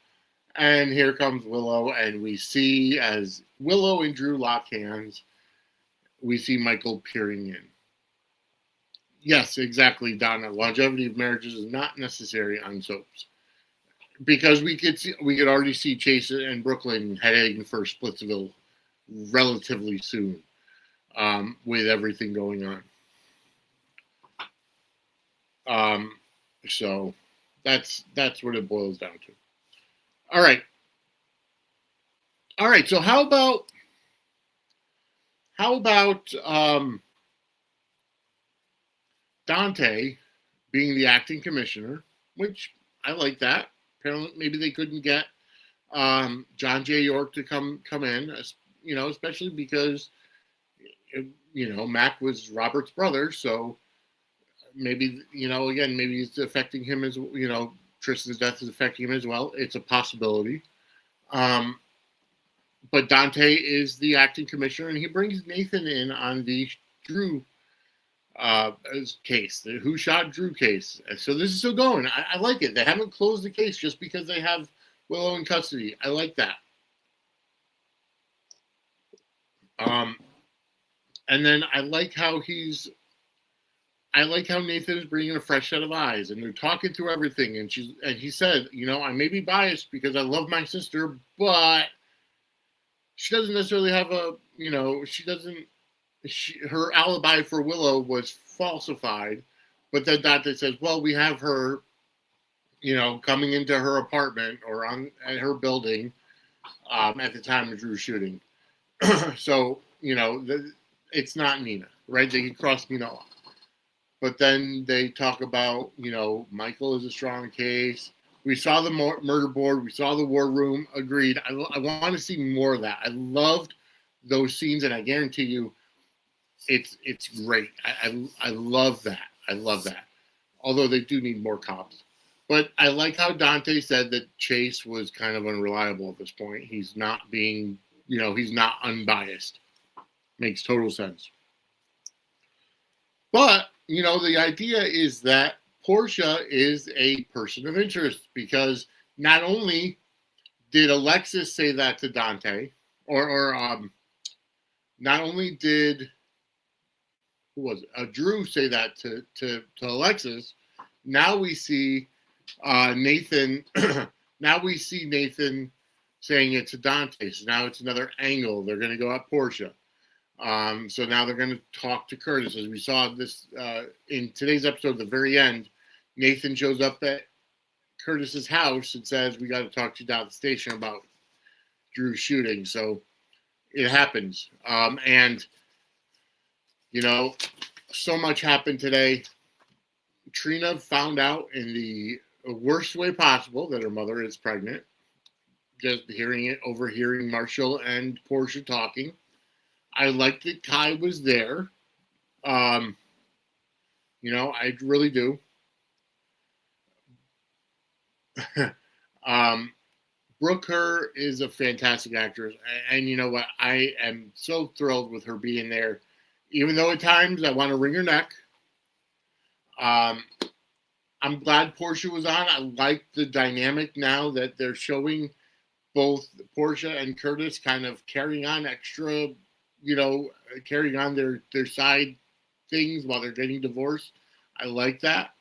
And here comes Willow, and we see, as Willow and Drew lock hands, we see Michael peering in. Yes, exactly, Donna. Longevity of marriages is not necessary on soaps. Because we could already see Chase and Brooklyn heading for Splitsville relatively soon with everything going on. So that's what it boils down to. All right. So how about Dante being the acting commissioner, which I like that. Apparently, maybe they couldn't get John J. York to come in, especially because Mac was Robert's brother, so maybe again, maybe it's affecting him as Tristan's death is affecting him as well. It's a possibility. But Dante is the acting commissioner, and he brings Nathan in on the Drew case, the Who Shot Drew case. So this is still going. I like it. They haven't closed the case just because they have Willow in custody. I like that. And then I like how Nathan is bringing a fresh set of eyes, and they're talking through everything. And he said, I may be biased because I love my sister, but she doesn't necessarily have her alibi for Willow was falsified. But then Dante says, well, we have her, coming into her apartment or at her building at the time of Drew's shooting. So, it's not Nina, right? They can cross Nina off. But then they talk about, Michael is a strong case. We saw the murder board. We saw the war room. Agreed. I want to see more of that. I loved those scenes, and I guarantee you, it's great. I love that. I love that. Although they do need more cops. But I like how Dante said that Chase was kind of unreliable at this point. He's not being, he's not unbiased. Makes total sense. But, the idea is that Portia is a person of interest because not only did Alexis say that to Dante, or not only did Drew say that to Alexis, now we see Nathan. Now we see Nathan saying it to Dante. So now it's another angle. They're going to go at Portia. So now they're going to talk to Curtis. As we saw this in today's episode, at the very end, Nathan shows up at Curtis's house and says, we got to talk to you down at the station about Drew's shooting. So it happens. And, so much happened today. Trina found out in the worst way possible that her mother is pregnant. Just overhearing Marshall and Portia talking. I liked that Kai was there. I really do. Brooke Kerr is a fantastic actress. And you know what? I am so thrilled with her being there. Even though at times I want to wring her neck. I'm glad Portia was on. I like the dynamic now that they're showing both Portia and Curtis kind of carrying on extra, carrying on their side things while they're getting divorced. I like that.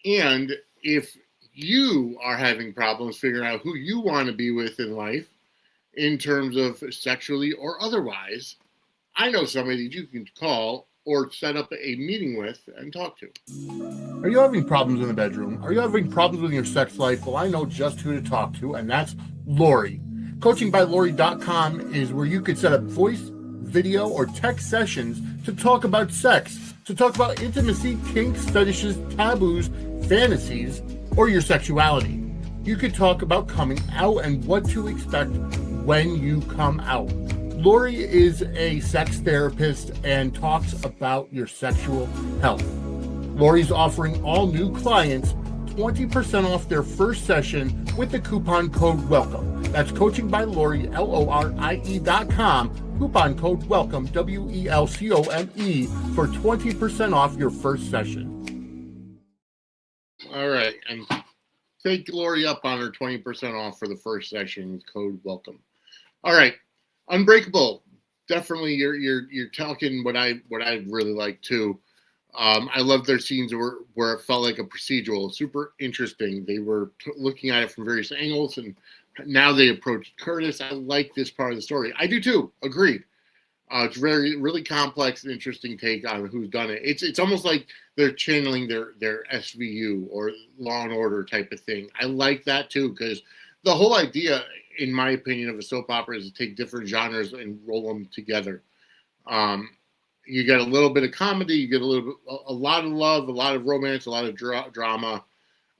And if you are having problems figuring out who you want to be with in life, in terms of sexually or otherwise, I know somebody that you can call or set up a meeting with and talk to. Are you having problems in the bedroom? Are you having problems with your sex life? Well, I know just who to talk to, and that's Lori. CoachingByLori.com is where you could set up voice, video, or text sessions to talk about sex, to talk about intimacy, kinks, fetishes, taboos, fantasies, or your sexuality. You could talk about coming out and what to expect when you come out. Lori is a sex therapist and talks about your sexual health. Lori's offering all new clients 20% off their first session with the coupon code WELCOME. That's Coaching by Lori, LORIE.com. Coupon code WELCOME, WELCOME, for 20% off your first session. All right, and take Lori up on her 20% off for the first session, code WELCOME. All right. Unbreakable, definitely. You're talking what I really like too. I love their scenes where it felt like a procedural, super interesting. They were looking at it from various angles and Now they approach Curtis. I like this part of the story. I do too. Agreed. It's really complex and interesting take on who's done it. It's almost like they're channeling their SVU or Law and Order type of thing. I like that too, because the whole idea, in my opinion, of a soap opera is to take different genres and roll them together. You get a little bit of comedy, you get a lot of love, a lot of romance, a lot of drama,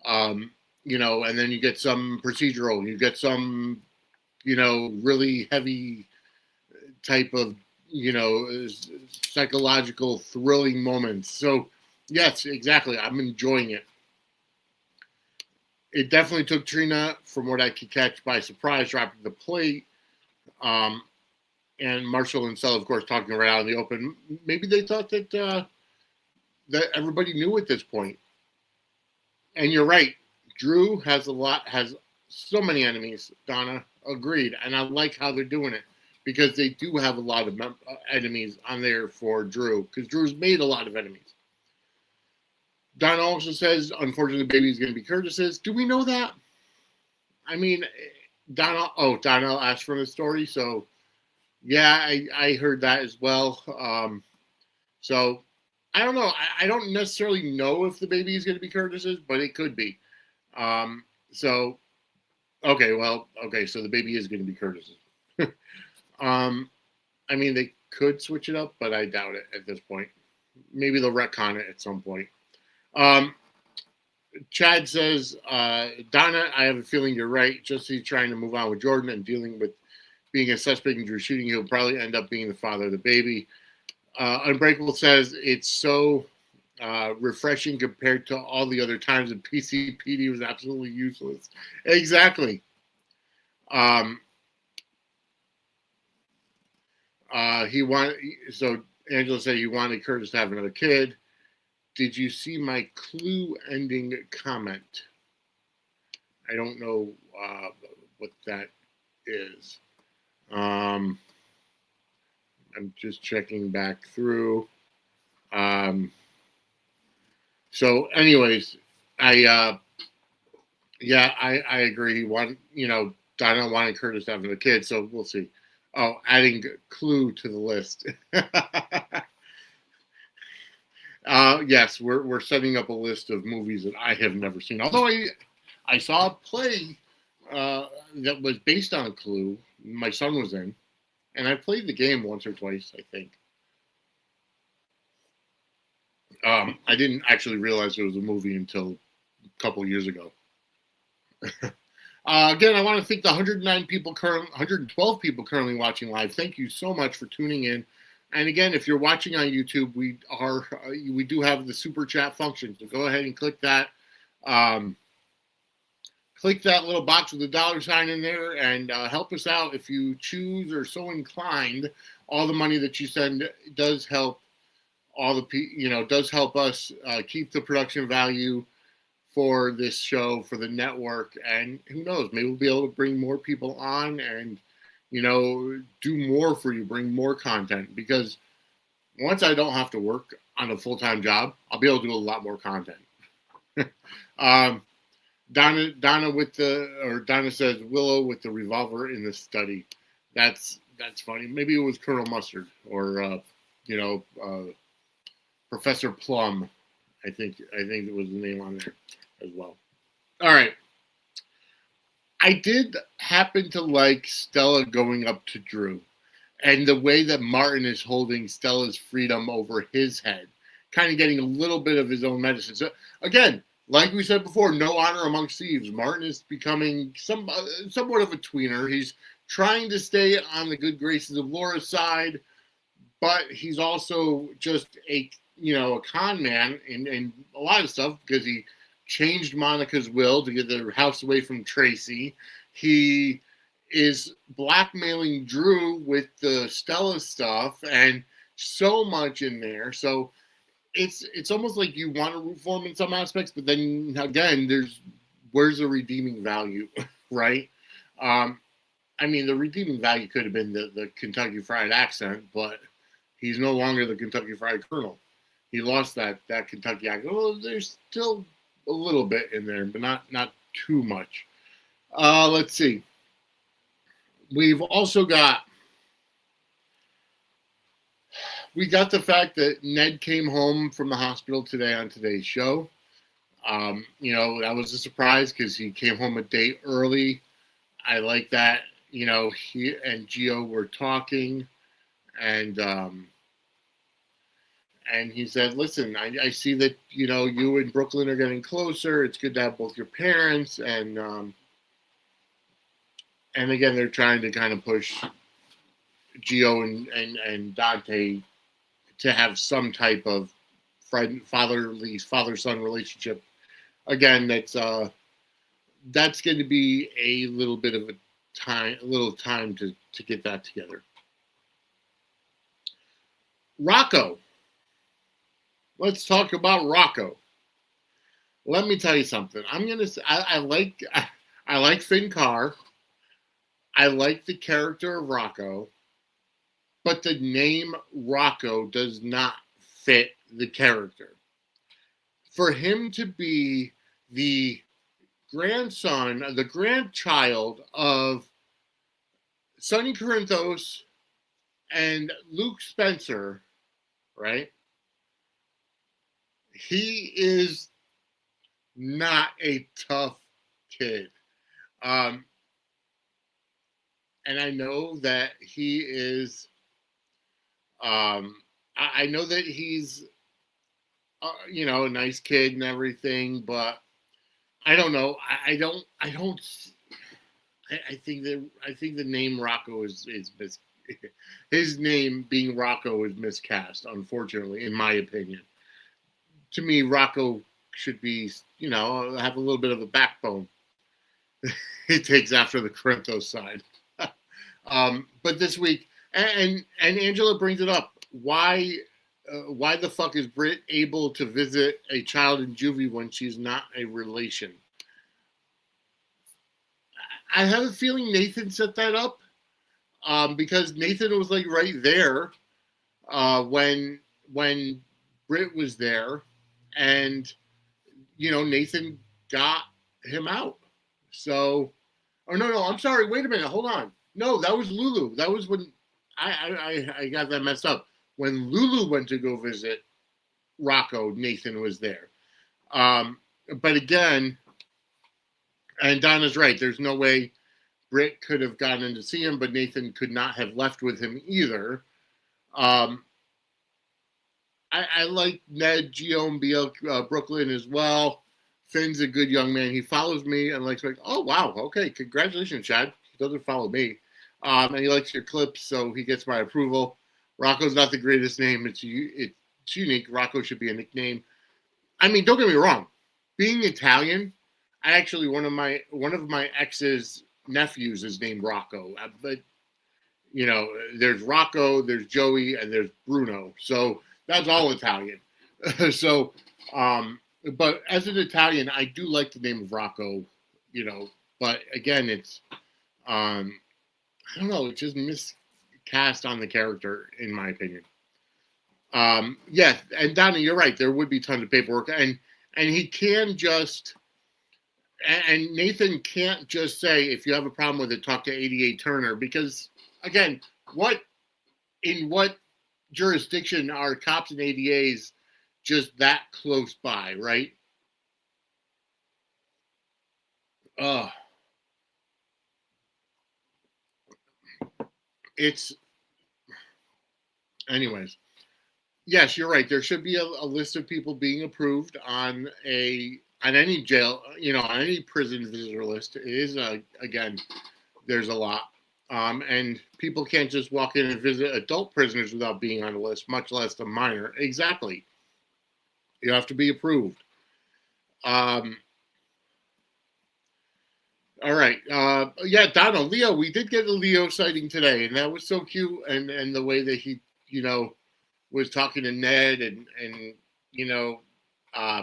and then you get some procedural, you get some, really heavy type of, psychological thrilling moments. So yes, exactly. I'm enjoying it. It definitely took Trina, from what I could catch, by surprise, dropping the plate. And Marshall and Stella, of course, talking right out in the open. Maybe they thought that everybody knew at this point. And you're right. Drew has so many enemies, Donna. Agreed. And I like how they're doing it, because they do have a lot of enemies on there for Drew, because Drew's made a lot of enemies. Donna also says, unfortunately, the baby is going to be Curtis's. Do we know that? I mean, Donna asked for the story, so yeah, I heard that as well. So I don't know. I don't necessarily know if the baby is going to be Curtis's, but it could be. So the baby is going to be Curtis's. I mean, they could switch it up, but I doubt it at this point. Maybe they'll retcon it at some point. Chad says, Donna, I have a feeling you're right. Just he's trying to move on with Jordan and dealing with being a suspect in Drew shooting, he'll probably end up being the father of the baby. Unbreakable says it's so refreshing compared to all the other times that PCPD was absolutely useless. Exactly. So Angela said he wanted Curtis to have another kid. Did you see my Clue ending comment? I don't know what that is. I'm just checking back through. So anyways, I agree. Donna wanted Curtis to have another kid, so we'll see. Oh, adding Clue to the list. Yes, we're setting up a list of movies that I have never seen. Although I saw a play that was based on Clue. My son was in, and I played the game once or twice, I think. I didn't actually realize it was a movie until a couple years ago. Again, I want to thank the 112 people currently watching live. Thank you so much for tuning in. And again, if you're watching on YouTube, we do have the super chat function. So go ahead and click that. Click that little box with the $sign in there and help us out if you choose or so inclined. All the money that you send does help does help us keep the production value for this show, for the network, and who knows, maybe we'll be able to bring more people on and, do more for you, bring more content, because once I don't have to work on a full-time job, I'll be able to do a lot more content. Donna says Willow with the revolver in the study. That's funny. Maybe it was Colonel Mustard or, Professor Plum. I think it was the name on there as well. All right. I did happen to like Stella going up to Drew and the way that Martin is holding Stella's freedom over his head, kind of getting a little bit of his own medicine. So again, like we said before, no honor amongst thieves. Martin is becoming somewhat of a tweener. He's trying to stay on the good graces of Laura's side, but he's also just a con man in a lot of stuff, because he changed Monica's will to get their house away from Tracy. He is blackmailing Drew with the Stella stuff and so much in there. So it's almost like you want to root for him in some aspects, but then again, where's the redeeming value, right? I mean, the redeeming value could have been the Kentucky Fried accent, but he's no longer the Kentucky Fried Colonel. He lost that Kentucky accent. Well, there's still a little bit in there, but not too much. Let's see. we've also got the fact that Ned came home from the hospital today on today's show. That was a surprise because he came home a day early. I like that. He and Gio were talking, and he said, "Listen, I see that you and Brooklyn are getting closer. It's good to have both your parents, and again, they're trying to kind of push Gio and Dante to have some type of father-son relationship. Again, that's going to be a little bit of time to get that together. Rocco. Let's talk about Rocco. Let me tell you something. I like Finn Carr. I like the character of Rocco, but the name Rocco does not fit the character. For him to be the grandchild of Sonny Corinthos and Luke Spencer, right? He is not a tough kid. And I know that he is, I know that he's, a nice kid and everything, but I don't know. I think the name Rocco is his name being Rocco is miscast, unfortunately, in my opinion. To me, Rocco should be, have a little bit of a backbone. He takes after the Corinthos side. But this week, and Angela brings it up. Why the fuck is Britt able to visit a child in juvie when she's not a relation? I have a feeling Nathan set that up because Nathan was like right there when Britt was there, and Nathan got him out. So, no, I'm sorry. Wait a minute. Hold on. No, that was Lulu. That was when I got that messed up. When Lulu went to go visit Rocco, Nathan was there. But again, and Donna's right. There's no way Britt could have gotten in to see him, but Nathan could not have left with him either. I like Ned, Gio, and Brooklyn as well. Finn's a good young man. He follows me and likes, oh, wow, okay, congratulations, Chad. He doesn't follow me. And he likes your clips, so he gets my approval. Rocco's not the greatest name. It's unique. Rocco should be a nickname. I mean, don't get me wrong. Being Italian, I actually one of my ex's nephews is named Rocco. But there's Rocco, there's Joey, and there's Bruno. So that's all Italian. So, but as an Italian, I do like the name of Rocco. But again, it's I don't know. It's just miscast on the character, in my opinion. Yeah, and Donna, you're right. There would be tons of paperwork, and he can just, and Nathan can't just say, if you have a problem with it, talk to 88 Turner, because again, in what jurisdiction are cops and ADAs just that close by, right? Anyways, yes, you're right. There should be a list of people being approved on any jail, on any prison visitor list. It is, again, there's a lot. And people can't just walk in and visit adult prisoners without being on a list, much less a minor. Exactly. You have to be approved. All right. Yeah, Donald, Leo, we did get a Leo sighting today, and that was so cute. And the way that he, was talking to Ned and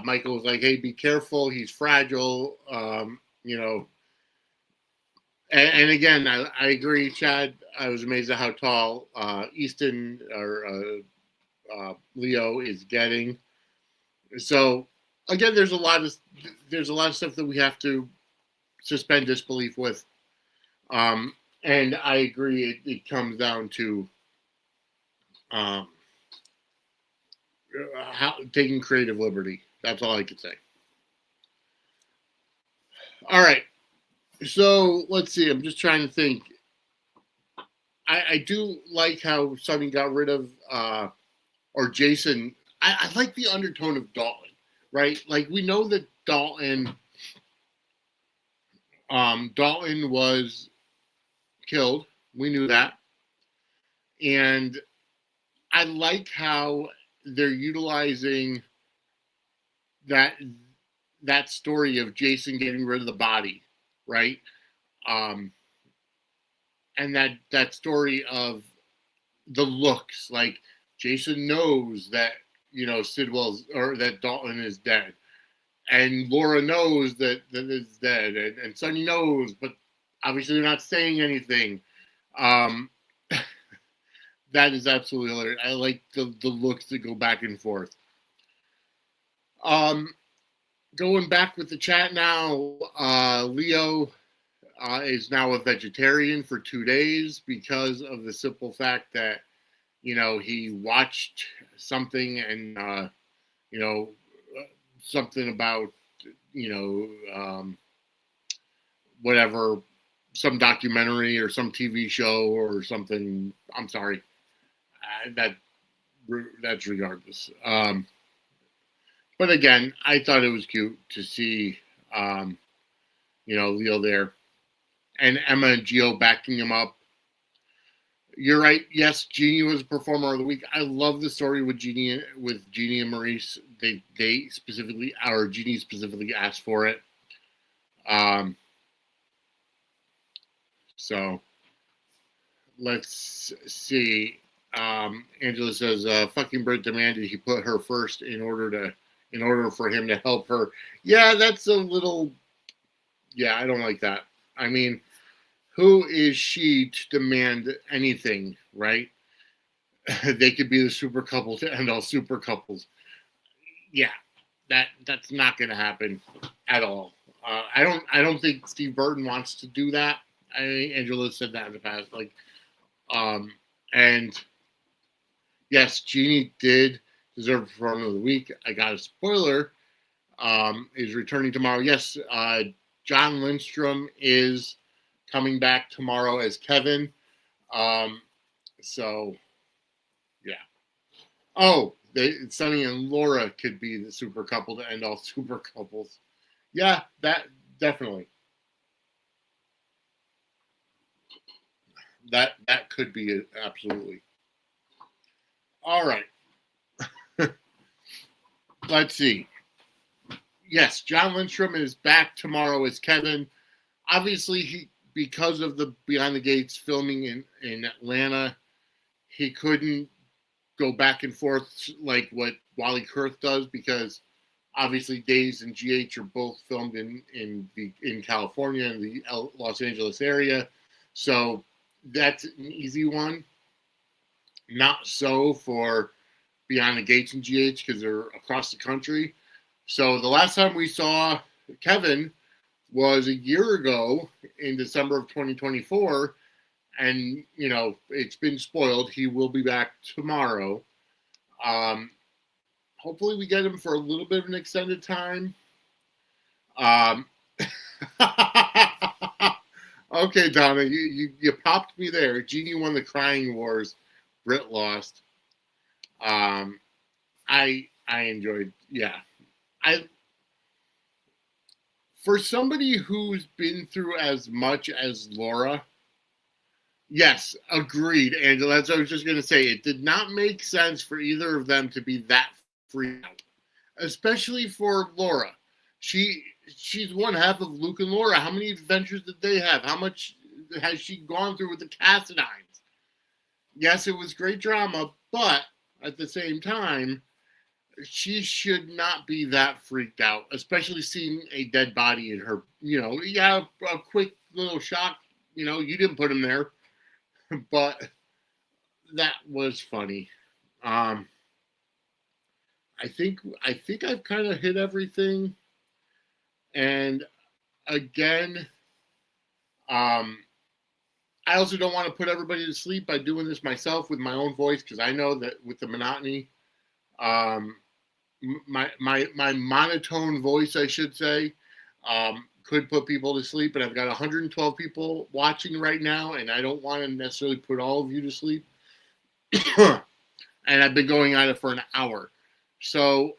Michael was like, hey, be careful. He's fragile. And again, I agree, Chad. I was amazed at how tall Easton or Leo is getting. So again, there's a lot of stuff that we have to suspend disbelief with. And I agree, it comes down to um, taking creative liberty. That's all I could say. All right. So let's see. I'm just trying to think. I do like how Sonny got rid of, or Jason. I like the undertone of Dalton, right? Like we know that Dalton was killed. We knew that. And I like how they're utilizing that that story of Jason getting rid of the body, right? Um, and that story of the looks, like Jason knows that Sidwell's or that Dalton is dead, and Laura knows that it's dead, and Sonny knows, but obviously they're not saying anything. Um, that is absolutely hilarious. I like the looks that go back and forth. Um, Going back with the chat now, Leo is now a vegetarian for 2 days because of the simple fact that he watched something and something about whatever, some documentary or some TV show or something. I'm sorry, that's regardless. But again, I thought it was cute to see Leo there, and Emma and Gio backing him up. You're right. Yes, Jeannie was performer of the week. I love the story with Jeannie and Maurice. They specifically, or Jeannie specifically, asked for it. So let's see. Angela says, "Fucking Britt demanded he put her first in order for him to help her." Yeah, that's a little. Yeah, I don't like that. I mean, who is she to demand anything, right? They could be the super couple to end all super couples. Yeah, that's not going to happen at all. I don't think Steve Burton wants to do that. I think Angela said that in the past. And yes, Jeannie did deserve performer of the week. I got a spoiler. Is returning tomorrow. Yes, John Lindstrom is coming back tomorrow as Kevin. So, yeah. Oh, Sonny and Laura could be the super couple to end all super couples. Yeah, that definitely. That could be it, absolutely. All right. Let's see. Yes, John Lindstrom is back tomorrow as Kevin. Obviously, because of the Beyond the Gates filming in Atlanta, he couldn't go back and forth like what Wally Kurth does, because obviously Days and GH are both filmed in California and the Los Angeles area. So that's an easy one. Not so for Beyond the Gates and GH because they're across the country. So the last time we saw Kevin was a year ago in December of 2024. And, it's been spoiled. He will be back tomorrow. Hopefully we get him for a little bit of an extended time. Okay, Donna, you popped me there. Jeannie won the crying wars. Britt lost. I enjoyed, yeah. For somebody who's been through as much as Laura, yes, agreed, Angela. That's what I was just going to say. It did not make sense for either of them to be that freaked out, especially for Laura. She's one half of Luke and Laura. How many adventures did they have? How much has she gone through with the Cassidines? Yes, it was great drama, but at the same time, she should not be that freaked out, especially seeing a dead body in her. Yeah, a quick little shock. You didn't put him there, but that was funny. I think I've kind of hit everything, and again, I also don't want to put everybody to sleep by doing this myself with my own voice, because I know that with the monotony, my monotone voice, I should say, could put people to sleep. And I've got 112 people watching right now, and I don't want to necessarily put all of you to sleep. And I've been going at it for an hour. So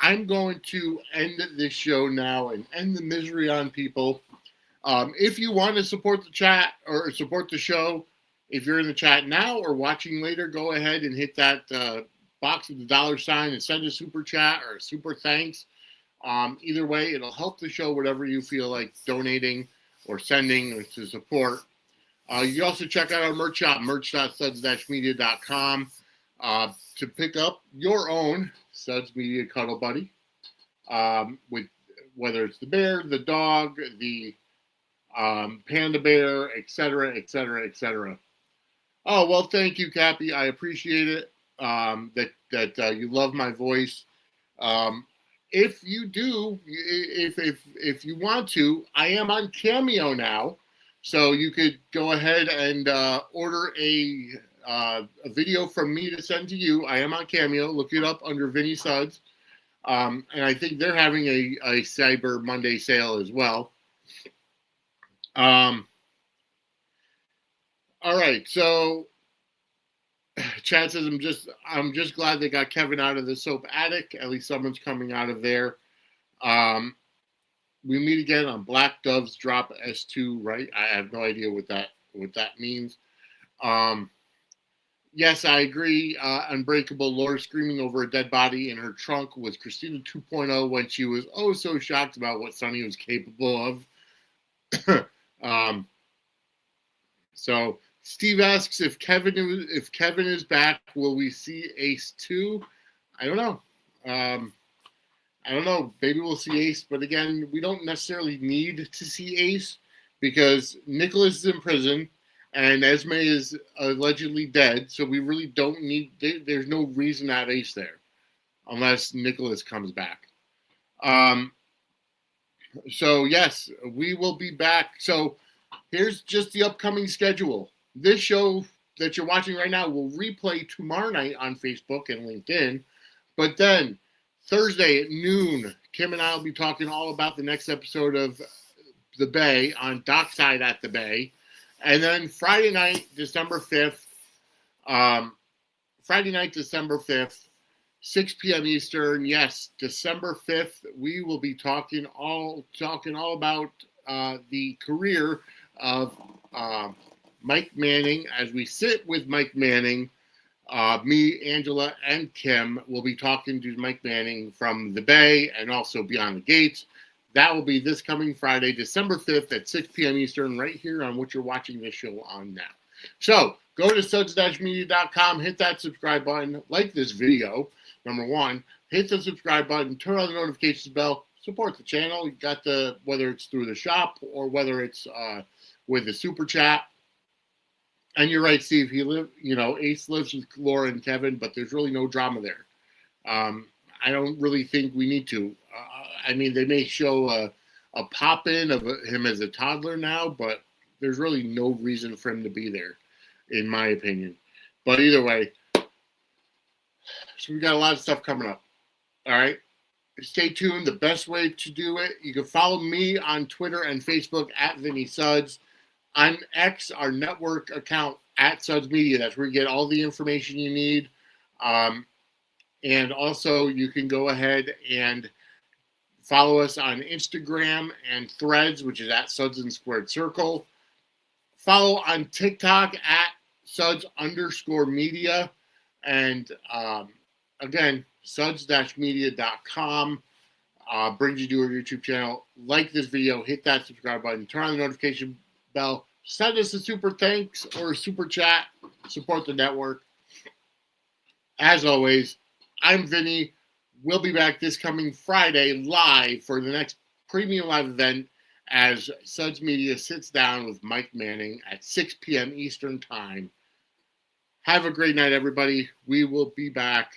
I'm going to end this show now and end the misery on people. If you want to support the chat or support the show, if you're in the chat now or watching later, go ahead and hit that box with the $sign and send a super chat or a super thanks. Either way, it'll help the show, whatever you feel like donating or sending to support. You can also check out our merch shop, merch.suds-media.com, to pick up your own Suds Media Cuddle Buddy, with whether it's the bear, the dog, the panda bear, etc., etc., etc. Oh, well, thank you, Cappy. I appreciate it, that you love my voice. If you do, if you want to, I am on Cameo now. So you could go ahead and order a video from me to send to you. I am on Cameo. Look it up under Vinny Suds. And I think they're having a Cyber Monday sale as well. All right. So Chad says, I'm just glad they got Kevin out of the soap attic. At least someone's coming out of there. We meet again on Black Dove's Drop S2, right? I have no idea what that means. Yes, I agree. Unbreakable Laura screaming over a dead body in her trunk was Christina 2.0 when she was so shocked about what Sonny was capable of. So Steve asks if Kevin is back, will we see Ace 2? I don't know. I don't know. Maybe we'll see Ace, but again, we don't necessarily need to see Ace because Nicholas is in prison and Esme is allegedly dead, so we really don't need. There's no reason to have Ace there, unless Nicholas comes back. So yes, we will be back. So here's just the upcoming schedule. This show that you're watching right now will replay tomorrow night on Facebook and LinkedIn, but then Thursday at noon, Kim and I will be talking all about the next episode of The Bay on Dockside at the Bay. And then Friday night, December 5th, 6 p.m. Eastern. Yes, December 5th, we will be talking all about the career of Mike Manning as we sit with Mike Manning. Me, Angela, and Kim will be talking to Mike Manning from the Bay and also Beyond the Gates. That will be this coming Friday, December 5th at 6 p.m. Eastern, right here on what you're watching this show on now. So go to suds-media.com, hit that subscribe button, like this video, number one, hit the subscribe button, turn on the notifications bell, support the channel. You got whether it's through the shop or whether it's with the super chat. And you're right, Steve. Ace lives with Laura and Kevin, but there's really no drama there. I don't really think we need to. I mean, they may show a pop-in of him as a toddler now, but there's really no reason for him to be there, in my opinion. But either way, so we got a lot of stuff coming up. All right? Stay tuned. The best way to do it, you can follow me on Twitter and Facebook at Vinny Suds. On X, our network account at Suds Media. That's where you get all the information you need. And also, you can go ahead and follow us on Instagram and Threads, which is at Suds_Circle. Follow on TikTok at Suds_Media. And again, suds-media.com brings you to our YouTube channel. Like this video, hit that subscribe button, turn on the notification bell, send us a super thanks or a super chat, support the network. As always, I'm Vinny. We'll be back this coming Friday live for the next premium live event as Suds Media sits down with Mike Manning at 6 p.m. Eastern Time. Have a great night, everybody. We will be back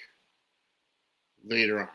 later on.